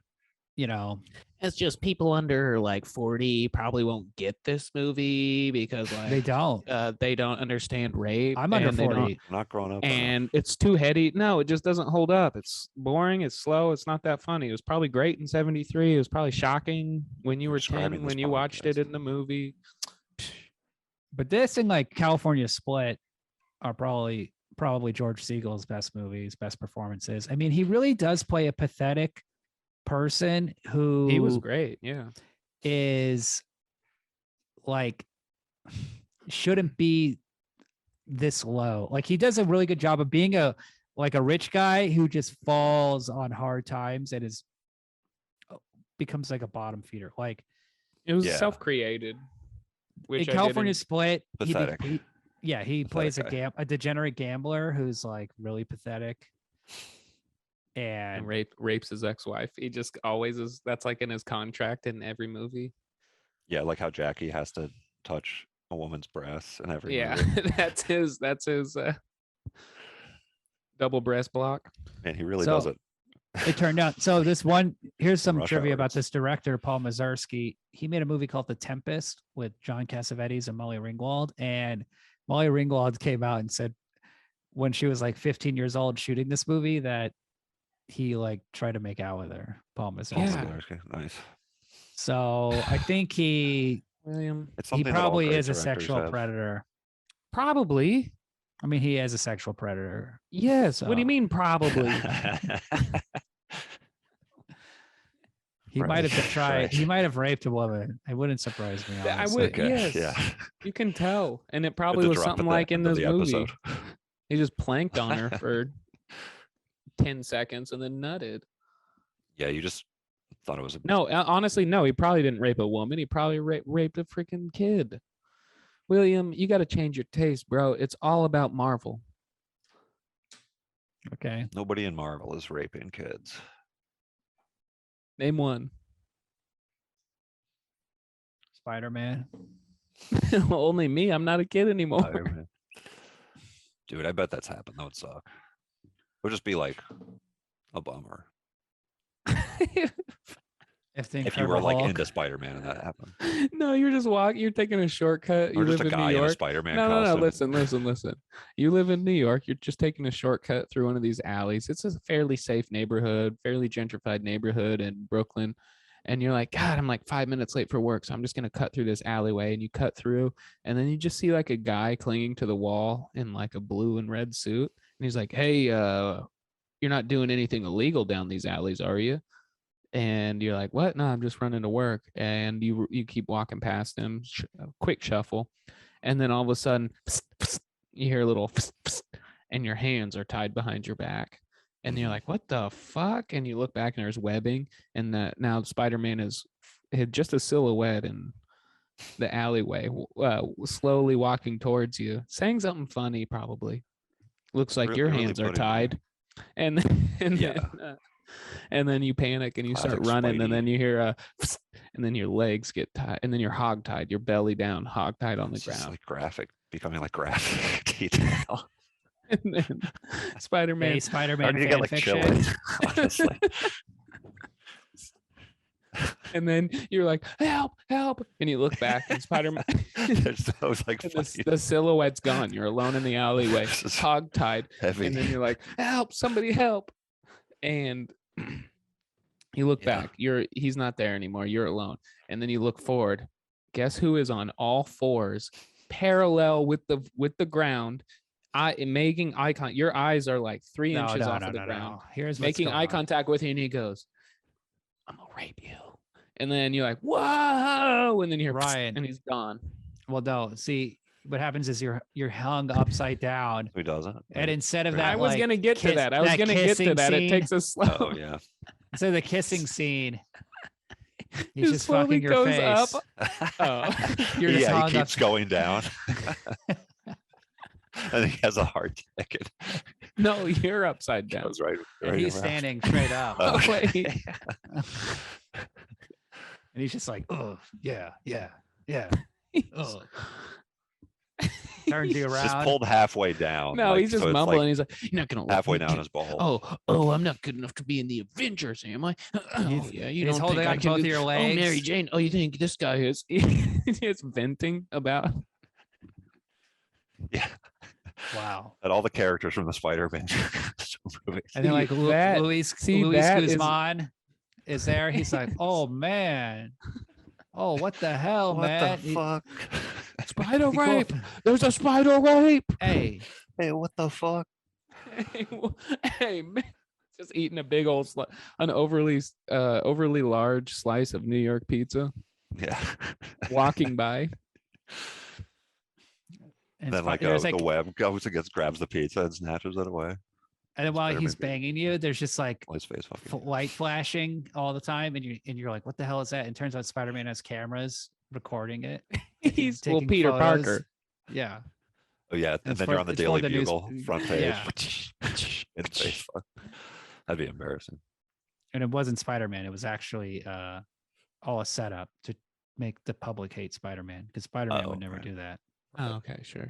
[SPEAKER 2] you know.
[SPEAKER 4] It's just people under like 40 probably won't get this movie because like
[SPEAKER 2] They don't.
[SPEAKER 4] they don't understand rape.
[SPEAKER 2] I'm under
[SPEAKER 4] and they don't-
[SPEAKER 2] 40.
[SPEAKER 1] I'm not growing up. enough.
[SPEAKER 3] and it's too heady. No, it just doesn't hold up. It's boring. It's slow. It's not that funny. It was probably great in '73. It was probably shocking when you
[SPEAKER 1] You're
[SPEAKER 3] were
[SPEAKER 1] describing
[SPEAKER 3] 10
[SPEAKER 1] this
[SPEAKER 3] when you watched it
[SPEAKER 1] podcast.
[SPEAKER 3] in the movie.
[SPEAKER 2] But this and like California Split are probably George Siegel's best movies, best performances. I mean, he really does play a pathetic person who
[SPEAKER 3] He was great. Yeah.
[SPEAKER 2] is like shouldn't be this low. Like he does a really good job of being a rich guy who just falls on hard times and becomes like a bottom feeder. Like
[SPEAKER 3] It was
[SPEAKER 1] Yeah.
[SPEAKER 3] self-created. Which
[SPEAKER 2] in California Split,
[SPEAKER 1] Pathetic.
[SPEAKER 2] he plays
[SPEAKER 1] guy.
[SPEAKER 2] a degenerate gambler who's like really pathetic.
[SPEAKER 3] and
[SPEAKER 2] And
[SPEAKER 3] rapes his ex-wife. He just always is. That's like in his contract in every movie.
[SPEAKER 1] Yeah, like how Jackie has to touch a woman's breasts in every
[SPEAKER 3] Yeah,
[SPEAKER 1] movie.
[SPEAKER 3] that's his double breast block.
[SPEAKER 1] And he really
[SPEAKER 2] So-
[SPEAKER 1] does it.
[SPEAKER 2] it turned out so here's some
[SPEAKER 1] Rush
[SPEAKER 2] trivia about
[SPEAKER 1] hours.
[SPEAKER 2] this director, Paul Mazursky. He made a movie called The Tempest with John Cassavetes and Molly Ringwald, and Molly Ringwald came out and said when she was like 15 years old shooting this movie that he like tried to make out with her, Paul Mazursky.
[SPEAKER 3] Yeah.
[SPEAKER 1] Mazursky, nice.
[SPEAKER 2] So I think he
[SPEAKER 3] William,
[SPEAKER 1] It's
[SPEAKER 2] he
[SPEAKER 1] something that all
[SPEAKER 2] probably
[SPEAKER 1] great
[SPEAKER 2] is a
[SPEAKER 1] directors
[SPEAKER 2] sexual
[SPEAKER 1] have.
[SPEAKER 2] predator.
[SPEAKER 3] probably.
[SPEAKER 2] I mean, he is a sexual predator.
[SPEAKER 3] Yes. What do you
[SPEAKER 2] So-
[SPEAKER 3] mean? Probably.
[SPEAKER 2] He
[SPEAKER 1] Right.
[SPEAKER 2] might have tried.
[SPEAKER 1] Right.
[SPEAKER 2] He might have raped a woman. It wouldn't surprise me.
[SPEAKER 3] I
[SPEAKER 2] honestly.
[SPEAKER 3] would- yes.
[SPEAKER 1] Yeah.
[SPEAKER 3] You can tell, and it
[SPEAKER 1] Good
[SPEAKER 3] probably
[SPEAKER 1] to
[SPEAKER 3] was
[SPEAKER 1] drop
[SPEAKER 3] something
[SPEAKER 1] at the
[SPEAKER 3] like in
[SPEAKER 1] end of
[SPEAKER 3] this
[SPEAKER 1] the
[SPEAKER 3] movie.
[SPEAKER 1] episode.
[SPEAKER 3] He just planked on her for 10 seconds and then nutted.
[SPEAKER 1] Yeah, you just thought it was a
[SPEAKER 3] No, honestly, no. He probably didn't rape a woman. He probably raped a freaking kid. William, you got to change your taste, bro. It's all about Marvel.
[SPEAKER 2] Okay.
[SPEAKER 1] Nobody in Marvel is raping kids.
[SPEAKER 3] Name one.
[SPEAKER 2] Spider-Man.
[SPEAKER 3] Only me. I'm not a kid anymore.
[SPEAKER 1] Spider-Man. Dude, I bet that's happened. That would suck. It would just be like a bummer.
[SPEAKER 2] It the
[SPEAKER 1] If you were like
[SPEAKER 2] Incredible
[SPEAKER 1] into
[SPEAKER 2] Hulk.
[SPEAKER 1] Spider-Man and that happened,
[SPEAKER 3] No, you're just walking. You're taking a shortcut.
[SPEAKER 1] or
[SPEAKER 3] You
[SPEAKER 1] just
[SPEAKER 3] live
[SPEAKER 1] a
[SPEAKER 3] in New
[SPEAKER 1] guy in a
[SPEAKER 3] York.
[SPEAKER 1] Spider-Man
[SPEAKER 3] No.
[SPEAKER 1] costume.
[SPEAKER 3] Listen. You live in New York. You're just taking a shortcut through one of these alleys. It's a fairly safe neighborhood, fairly gentrified neighborhood in Brooklyn. And you're like, God, I'm like 5 minutes late for work. So I'm just going to cut through this alleyway. And you cut through. And then you just see like a guy clinging to the wall in like a blue and red suit. And he's like, hey, you're not doing anything illegal down these alleys, are you? And you're like, what? No, I'm just running to work. And you keep walking past him, quick shuffle. And then all of a sudden, you hear a little, and your hands are tied behind your back. And you're like, what the fuck? And you look back and there's webbing. And now Spider-Man had just a silhouette in the alleyway, slowly walking towards you, saying something funny, probably. Looks like your
[SPEAKER 1] Really
[SPEAKER 3] hands are
[SPEAKER 1] putting
[SPEAKER 3] tied. And
[SPEAKER 1] Yeah.
[SPEAKER 3] and then you panic and you start
[SPEAKER 1] Classic
[SPEAKER 3] running,
[SPEAKER 1] Spidey.
[SPEAKER 3] and then you hear and then your legs get tied, and then you're hog tied, your belly down, hog tied on the
[SPEAKER 1] It's just
[SPEAKER 3] ground.
[SPEAKER 1] like graphic, becoming like graphic detail.
[SPEAKER 3] And then Spider-Man,
[SPEAKER 2] Hey, Spider-Man
[SPEAKER 1] Starting to
[SPEAKER 2] fan
[SPEAKER 1] get like
[SPEAKER 2] fiction.
[SPEAKER 1] chilling, honestly.
[SPEAKER 3] and then you're like, help, and you look back, and Spider-Man,
[SPEAKER 1] That was like
[SPEAKER 3] and
[SPEAKER 1] funny.
[SPEAKER 3] the silhouette's gone. You're alone in the alleyway,
[SPEAKER 1] This is
[SPEAKER 3] hog tied,
[SPEAKER 1] heavy.
[SPEAKER 3] and then you're like, help, somebody help, and you look
[SPEAKER 1] Yeah.
[SPEAKER 3] back. He's not there anymore. You're alone, and then you look forward. Guess who is on all fours, parallel with the ground, making eye contact. Your eyes are like 3 inches off of the ground,
[SPEAKER 2] Here's what's
[SPEAKER 3] making
[SPEAKER 2] going
[SPEAKER 3] eye
[SPEAKER 2] on.
[SPEAKER 3] contact with you, and he goes, "I'm gonna rape you." And then you're like, "Whoa!" And then you're
[SPEAKER 2] Ryan.
[SPEAKER 3] and he's gone.
[SPEAKER 2] Well, no. See, what happens is you're hung upside down,
[SPEAKER 1] Who doesn't?
[SPEAKER 2] and instead of
[SPEAKER 1] Right.
[SPEAKER 2] that,
[SPEAKER 3] I was
[SPEAKER 2] like,
[SPEAKER 3] gonna get to that. I was gonna get to
[SPEAKER 2] kissing
[SPEAKER 3] that. It
[SPEAKER 2] scene,
[SPEAKER 3] takes a slow.
[SPEAKER 1] Oh yeah.
[SPEAKER 2] instead of the kissing scene, he's
[SPEAKER 3] It
[SPEAKER 2] just
[SPEAKER 3] slowly
[SPEAKER 2] fucking your
[SPEAKER 3] goes
[SPEAKER 2] face.
[SPEAKER 3] up. Oh.
[SPEAKER 2] You're just
[SPEAKER 1] Yeah,
[SPEAKER 2] hung
[SPEAKER 1] he keeps
[SPEAKER 2] up.
[SPEAKER 1] going down. And he has a heart ticket.
[SPEAKER 3] No, you're upside down.
[SPEAKER 1] Goes right,
[SPEAKER 2] And
[SPEAKER 1] right
[SPEAKER 2] he's
[SPEAKER 1] around.
[SPEAKER 2] standing straight up,
[SPEAKER 1] Oh,
[SPEAKER 3] wait.
[SPEAKER 1] okay.
[SPEAKER 2] and he's just like, oh yeah. Ugh. Turns you
[SPEAKER 1] Just
[SPEAKER 2] around.
[SPEAKER 1] pulled halfway down.
[SPEAKER 3] No,
[SPEAKER 1] like,
[SPEAKER 3] he's just
[SPEAKER 1] so it's,
[SPEAKER 3] mumbling.
[SPEAKER 1] like,
[SPEAKER 3] He's like, "You're not gonna let
[SPEAKER 1] halfway
[SPEAKER 3] me
[SPEAKER 1] down
[SPEAKER 3] get-
[SPEAKER 1] his ball.
[SPEAKER 3] Oh, I'm not good enough to be in the Avengers, am I? Oh,
[SPEAKER 2] He's-
[SPEAKER 3] yeah, you
[SPEAKER 2] he's
[SPEAKER 3] don't
[SPEAKER 2] holding
[SPEAKER 3] think I
[SPEAKER 2] on
[SPEAKER 3] can
[SPEAKER 2] both
[SPEAKER 3] do-
[SPEAKER 2] of your
[SPEAKER 3] Oh, Mary
[SPEAKER 2] legs.
[SPEAKER 3] Jane. Oh, you think this guy is? He's venting about.
[SPEAKER 1] Yeah.
[SPEAKER 2] Wow.
[SPEAKER 1] And all the characters from the Spider-Man movies.
[SPEAKER 2] And then like
[SPEAKER 3] that-
[SPEAKER 2] Luis
[SPEAKER 3] that is-
[SPEAKER 2] Guzman is there. He's like, oh man. Oh, what the hell,
[SPEAKER 1] What
[SPEAKER 2] man?
[SPEAKER 1] the fuck?
[SPEAKER 3] Spider
[SPEAKER 2] He go
[SPEAKER 3] rape.
[SPEAKER 2] up-
[SPEAKER 3] There's a spider rape.
[SPEAKER 2] Hey,
[SPEAKER 1] Hey, what the fuck?
[SPEAKER 3] Hey, man. Just eating a big old an overly large slice of New York pizza.
[SPEAKER 1] Yeah.
[SPEAKER 3] Walking by.
[SPEAKER 2] and
[SPEAKER 1] Then like,
[SPEAKER 2] there's
[SPEAKER 1] the web goes and grabs the pizza and snatches it away.
[SPEAKER 2] and then while he's
[SPEAKER 1] Spider-Man
[SPEAKER 2] banging you, there's just like
[SPEAKER 1] His face fucking.
[SPEAKER 2] light flashing all the time, and you're like, what the hell is that? And turns out Spider-Man has cameras recording it.
[SPEAKER 3] He's
[SPEAKER 2] taking
[SPEAKER 3] Peter
[SPEAKER 2] photos.
[SPEAKER 3] Parker.
[SPEAKER 2] Yeah.
[SPEAKER 1] Oh yeah, and
[SPEAKER 2] It's
[SPEAKER 1] then
[SPEAKER 2] for-
[SPEAKER 1] you're on the
[SPEAKER 2] it's for
[SPEAKER 1] Daily
[SPEAKER 2] the news-
[SPEAKER 1] Bugle front page.
[SPEAKER 2] yeah.
[SPEAKER 1] In face. That'd be embarrassing.
[SPEAKER 2] And it wasn't Spider-Man. It was actually all a setup to make the public hate Spider-Man, because Spider-Man
[SPEAKER 1] Oh,
[SPEAKER 2] would never
[SPEAKER 1] right.
[SPEAKER 2] do that.
[SPEAKER 3] Oh, okay, sure.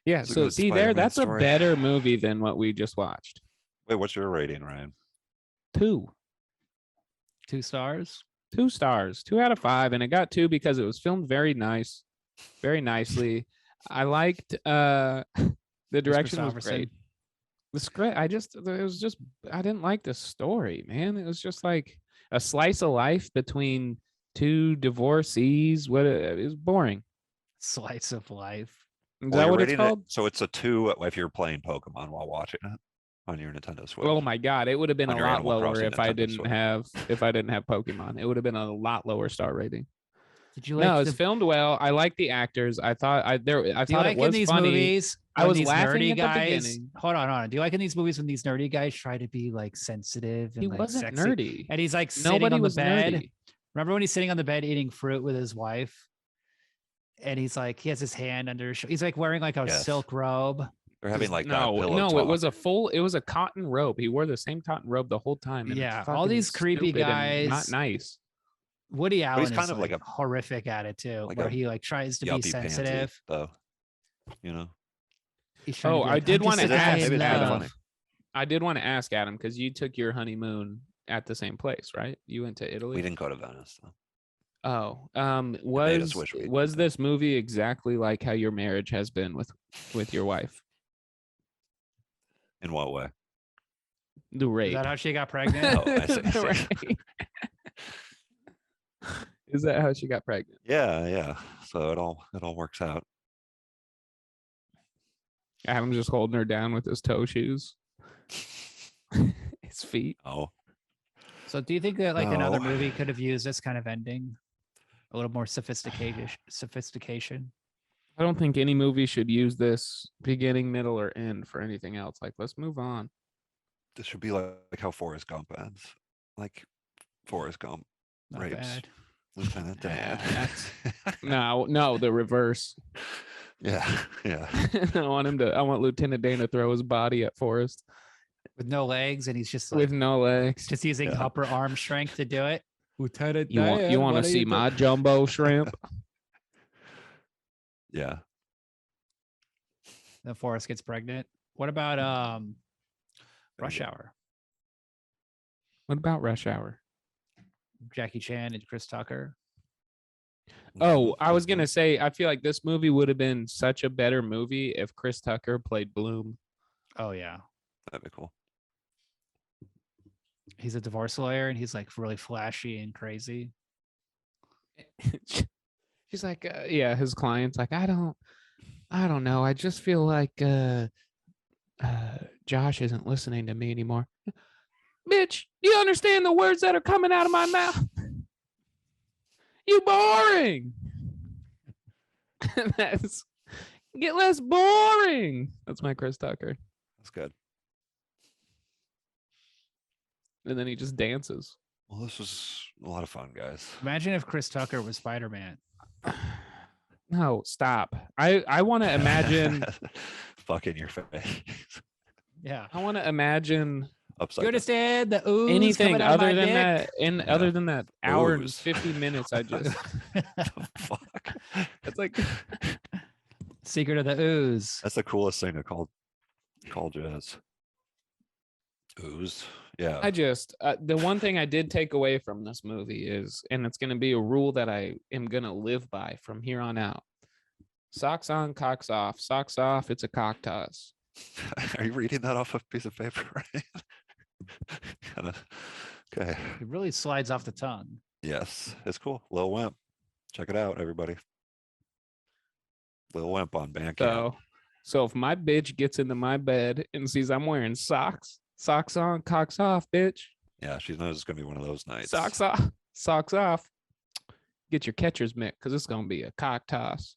[SPEAKER 3] Yeah,
[SPEAKER 1] It's a
[SPEAKER 3] so
[SPEAKER 1] good
[SPEAKER 3] see there,
[SPEAKER 1] Spider-Man
[SPEAKER 3] that's
[SPEAKER 1] story.
[SPEAKER 3] a better movie than what we just watched.
[SPEAKER 1] Wait, what's your rating, Ryan?
[SPEAKER 3] 2
[SPEAKER 2] 2 stars.
[SPEAKER 3] 2 stars, 2 out of 5, and it got 2 because it was filmed very nicely. I liked the direction was great. The script, I didn't like the story, man. It was just like a slice of life between 2 divorcees. It was boring.
[SPEAKER 2] Slice of life.
[SPEAKER 3] Is
[SPEAKER 1] Well,
[SPEAKER 3] that
[SPEAKER 1] you're
[SPEAKER 3] what it's
[SPEAKER 1] rating it-
[SPEAKER 3] called?
[SPEAKER 1] So it's a 2 if you're playing Pokemon while watching it on your Nintendo Switch.
[SPEAKER 3] Oh my god, it would have been
[SPEAKER 1] On
[SPEAKER 3] a
[SPEAKER 1] your
[SPEAKER 3] lot
[SPEAKER 1] Animal
[SPEAKER 3] lower
[SPEAKER 1] Crossing
[SPEAKER 3] if I
[SPEAKER 1] Nintendo
[SPEAKER 3] didn't
[SPEAKER 1] Switch.
[SPEAKER 3] have Pokemon. It would have been a lot lower star rating.
[SPEAKER 2] Did you like
[SPEAKER 3] No,
[SPEAKER 2] the,
[SPEAKER 3] it's filmed well. I like the actors. I thought
[SPEAKER 2] do you
[SPEAKER 3] it
[SPEAKER 2] like
[SPEAKER 3] was
[SPEAKER 2] in these
[SPEAKER 3] funny.
[SPEAKER 2] movies?
[SPEAKER 3] I
[SPEAKER 2] when
[SPEAKER 3] was
[SPEAKER 2] these
[SPEAKER 3] laughing
[SPEAKER 2] nerdy
[SPEAKER 3] at the
[SPEAKER 2] guys.
[SPEAKER 3] beginning.
[SPEAKER 2] Hold on. Do you like in these movies when these nerdy guys try to be like sensitive and
[SPEAKER 3] He
[SPEAKER 2] like
[SPEAKER 3] wasn't
[SPEAKER 2] sexy?
[SPEAKER 3] nerdy.
[SPEAKER 2] And he's like sitting
[SPEAKER 3] Nobody
[SPEAKER 2] on the
[SPEAKER 3] was
[SPEAKER 2] bed.
[SPEAKER 3] nerdy.
[SPEAKER 2] Remember when he's sitting on the bed eating fruit with his wife? And he's like, he has his hand under his he's like wearing like a
[SPEAKER 1] Yes.
[SPEAKER 2] silk robe.
[SPEAKER 1] They're having like
[SPEAKER 3] no,
[SPEAKER 1] pillow
[SPEAKER 3] no,
[SPEAKER 1] talk.
[SPEAKER 3] it was a cotton robe. He wore the same cotton robe the whole time. And it's
[SPEAKER 2] Yeah, all
[SPEAKER 3] fucking
[SPEAKER 2] these creepy
[SPEAKER 3] stupid and not
[SPEAKER 2] guys.
[SPEAKER 3] nice.
[SPEAKER 2] Woody Allen
[SPEAKER 1] he's
[SPEAKER 2] is
[SPEAKER 1] kind of
[SPEAKER 2] like,
[SPEAKER 1] like a-
[SPEAKER 2] horrific at it too,
[SPEAKER 1] like
[SPEAKER 2] where
[SPEAKER 1] a
[SPEAKER 2] he like tries to be
[SPEAKER 1] Yuppie pansy,
[SPEAKER 2] sensitive.
[SPEAKER 1] though. You know,
[SPEAKER 2] He's trying to
[SPEAKER 3] Oh,
[SPEAKER 2] be
[SPEAKER 3] I
[SPEAKER 2] like,
[SPEAKER 3] did
[SPEAKER 2] "I'm
[SPEAKER 3] wanna
[SPEAKER 2] just
[SPEAKER 3] ask
[SPEAKER 2] in
[SPEAKER 1] maybe it's kind of
[SPEAKER 2] love."
[SPEAKER 1] funny.
[SPEAKER 3] I did want to ask Adam because you took your honeymoon at the same place, right? You went to Italy.
[SPEAKER 1] We didn't go to Venice though.
[SPEAKER 3] Oh,
[SPEAKER 1] made us wish we
[SPEAKER 3] was
[SPEAKER 1] did.
[SPEAKER 3] this movie exactly like how your marriage has been with your wife?
[SPEAKER 1] In what way?
[SPEAKER 3] The
[SPEAKER 2] Is
[SPEAKER 3] rape.
[SPEAKER 2] that how she got pregnant?
[SPEAKER 1] Oh, I see.
[SPEAKER 3] The rape. Is that how she got pregnant?
[SPEAKER 1] Yeah. So it all works out.
[SPEAKER 3] Adam's just holding her down with his toe shoes, his feet.
[SPEAKER 1] Oh,
[SPEAKER 2] So do you think that like another
[SPEAKER 1] No.
[SPEAKER 2] movie could have used this kind of ending? A little more sophistication.
[SPEAKER 3] I don't think any movie should use this beginning, middle, or end for anything else. Like, let's move on.
[SPEAKER 1] this should be like how Forrest Gump ends. Like Forrest Gump
[SPEAKER 2] Not
[SPEAKER 1] rapes
[SPEAKER 2] bad.
[SPEAKER 1] Lieutenant Dan.
[SPEAKER 3] No, the reverse.
[SPEAKER 1] yeah.
[SPEAKER 3] I want Lieutenant Dan to throw his body at Forrest
[SPEAKER 2] With no legs, and he's just like
[SPEAKER 3] with no legs.
[SPEAKER 2] just using
[SPEAKER 1] Yeah.
[SPEAKER 2] upper arm strength to do it. Lieutenant
[SPEAKER 3] You want
[SPEAKER 2] Dan,
[SPEAKER 3] to
[SPEAKER 2] what are
[SPEAKER 3] see
[SPEAKER 2] you
[SPEAKER 3] my jumbo shrimp?
[SPEAKER 1] Yeah.
[SPEAKER 2] Then Forrest gets pregnant. What about Rush Hour?
[SPEAKER 3] What about Rush Hour?
[SPEAKER 2] Jackie Chan and Chris Tucker.
[SPEAKER 3] Oh, I was gonna say, I feel like this movie would have been such a better movie if Chris Tucker played Blume.
[SPEAKER 2] Oh yeah,
[SPEAKER 1] That'd be cool.
[SPEAKER 2] he's a divorce lawyer, and he's like really flashy and crazy.
[SPEAKER 3] She's like, yeah, his client's like, I don't know. I just feel like Josh isn't listening to me anymore. Bitch, do you understand the words that are coming out of my mouth? You boring. Get less boring. That's my Chris Tucker.
[SPEAKER 1] That's good.
[SPEAKER 3] And then he just dances.
[SPEAKER 1] Well, this was a lot of fun, guys.
[SPEAKER 2] Imagine if Chris Tucker was Spider-Man.
[SPEAKER 3] No, stop. I want to imagine.
[SPEAKER 1] Fuck in your face.
[SPEAKER 2] Yeah.
[SPEAKER 3] I want to imagine
[SPEAKER 1] Upside
[SPEAKER 2] You
[SPEAKER 1] down.
[SPEAKER 2] understand the ooze
[SPEAKER 3] anything
[SPEAKER 2] coming out of
[SPEAKER 3] other
[SPEAKER 2] my
[SPEAKER 3] than
[SPEAKER 2] dick?
[SPEAKER 3] that. And
[SPEAKER 1] Yeah.
[SPEAKER 3] other than that hour and
[SPEAKER 1] Ooze.
[SPEAKER 3] 50 minutes, I just.
[SPEAKER 1] Fuck.
[SPEAKER 3] It's like.
[SPEAKER 2] Secret of the ooze.
[SPEAKER 1] That's the coolest thing to call jazz. Ooze. Yeah.
[SPEAKER 3] I just the one thing I did take away from this movie is, and it's going to be a rule that I am going to live by from here on out. Socks on, cocks off. Socks off, it's a cock toss.
[SPEAKER 1] Are you reading that off a piece of paper? Right? Kinda. Okay.
[SPEAKER 2] It really slides off the tongue.
[SPEAKER 1] Yes, it's cool. Lil Wimp. Check it out, everybody. Lil Wimp on Bandcamp.
[SPEAKER 3] So if my bitch gets into my bed and sees I'm wearing socks on, cocks off, bitch.
[SPEAKER 1] Yeah, she knows it's gonna be one of those nights.
[SPEAKER 3] Socks off. Get your catcher's mitt because it's gonna be a cock toss.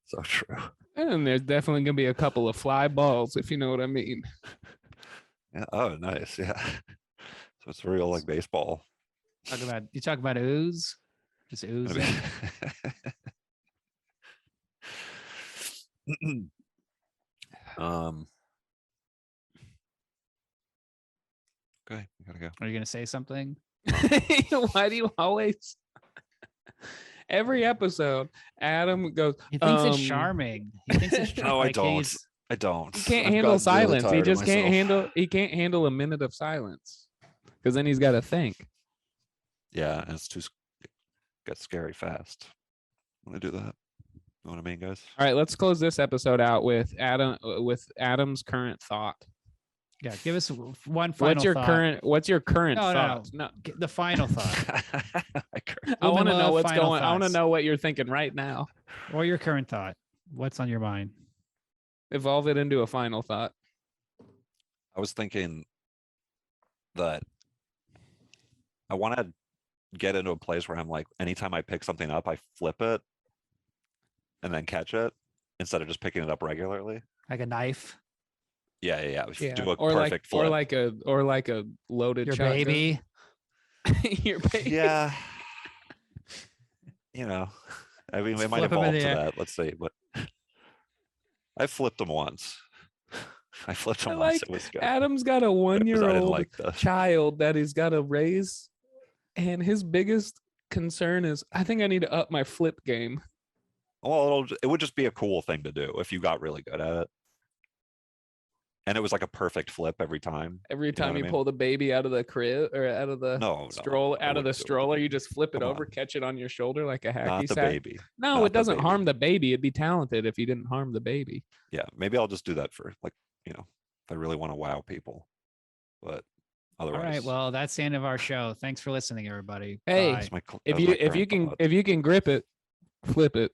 [SPEAKER 1] So true.
[SPEAKER 3] And there's definitely gonna be a couple of fly balls, if you know what I mean.
[SPEAKER 1] Yeah. Oh, nice. Yeah. So it's real like baseball.
[SPEAKER 2] You talk about ooze? Just ooze.
[SPEAKER 1] Okay, we gotta go.
[SPEAKER 2] Are you gonna say something?
[SPEAKER 3] Why do you always every episode Adam goes,
[SPEAKER 2] He thinks it's charming. He thinks it's
[SPEAKER 1] No, I
[SPEAKER 2] like
[SPEAKER 1] don't.
[SPEAKER 2] he's-
[SPEAKER 1] I don't.
[SPEAKER 3] he can't
[SPEAKER 1] I've
[SPEAKER 3] handle
[SPEAKER 1] gotten really
[SPEAKER 3] silence. He
[SPEAKER 1] tired of
[SPEAKER 3] just can't
[SPEAKER 1] myself.
[SPEAKER 3] handle a minute of silence because then he's got to think.
[SPEAKER 1] Yeah, and it's gets scary fast when I do that. You know what I mean, guys?
[SPEAKER 3] All right, let's close this episode out with Adam's current thought.
[SPEAKER 2] Yeah, give us one final
[SPEAKER 3] What's your
[SPEAKER 2] thought.
[SPEAKER 3] current
[SPEAKER 2] No,
[SPEAKER 3] thought?
[SPEAKER 2] no. The final thought.
[SPEAKER 3] I want to know
[SPEAKER 2] Love
[SPEAKER 3] what's
[SPEAKER 2] final
[SPEAKER 3] going. I want to
[SPEAKER 2] thoughts.
[SPEAKER 3] know what you're thinking right now.
[SPEAKER 2] Or your current thought. What's on your mind?
[SPEAKER 3] Evolve it into a final thought.
[SPEAKER 1] I was thinking that I want to get into a place where I'm like, anytime I pick something up, I flip it and then catch it instead of just picking it up regularly.
[SPEAKER 2] Like a knife?
[SPEAKER 1] Yeah. We should
[SPEAKER 3] Yeah,
[SPEAKER 1] do a
[SPEAKER 3] or
[SPEAKER 1] perfect flip.
[SPEAKER 3] or like a loaded
[SPEAKER 2] Your
[SPEAKER 3] shotgun.
[SPEAKER 2] baby?
[SPEAKER 3] Your baby.
[SPEAKER 1] Yeah. You know, I mean, it might
[SPEAKER 2] Flip 'em in
[SPEAKER 1] evolve
[SPEAKER 2] the
[SPEAKER 1] to
[SPEAKER 2] air.
[SPEAKER 1] that. Let's see. But I flipped them once. I flipped
[SPEAKER 3] I
[SPEAKER 1] them once.
[SPEAKER 3] like
[SPEAKER 1] It was good.
[SPEAKER 3] Adam's got a
[SPEAKER 1] 'Cause I didn't
[SPEAKER 3] 1-year-old
[SPEAKER 1] like the
[SPEAKER 3] child that he's got to raise, and his biggest concern is, I think I need to up my flip game.
[SPEAKER 1] Well, it would just be a cool thing to do if you got really good at it. And it was like a perfect flip every time.
[SPEAKER 3] Every
[SPEAKER 1] You know
[SPEAKER 3] time
[SPEAKER 1] what I
[SPEAKER 3] you
[SPEAKER 1] mean?
[SPEAKER 3] pull the baby out of the crib or out of the
[SPEAKER 1] No,
[SPEAKER 3] stroller,
[SPEAKER 1] I
[SPEAKER 3] out of the
[SPEAKER 1] wouldn't do it with the
[SPEAKER 3] stroller, you
[SPEAKER 1] baby.
[SPEAKER 3] just flip it
[SPEAKER 1] Come
[SPEAKER 3] over,
[SPEAKER 1] on.
[SPEAKER 3] catch it on your shoulder like a hacky
[SPEAKER 1] Not the
[SPEAKER 3] sack.
[SPEAKER 1] baby.
[SPEAKER 3] No,
[SPEAKER 1] Not
[SPEAKER 3] it
[SPEAKER 1] the
[SPEAKER 3] doesn't harm
[SPEAKER 1] baby.
[SPEAKER 3] the baby. It'd be talented if you didn't harm the baby.
[SPEAKER 1] Yeah, maybe I'll just do that for like, if I really want to wow people. But
[SPEAKER 2] All
[SPEAKER 1] otherwise,
[SPEAKER 2] right. Well, that's the end of our show. Thanks for listening, everybody.
[SPEAKER 3] Hey,
[SPEAKER 2] Bye.
[SPEAKER 1] that was my
[SPEAKER 3] If
[SPEAKER 1] current
[SPEAKER 3] you can
[SPEAKER 1] thought.
[SPEAKER 3] grip it, flip it.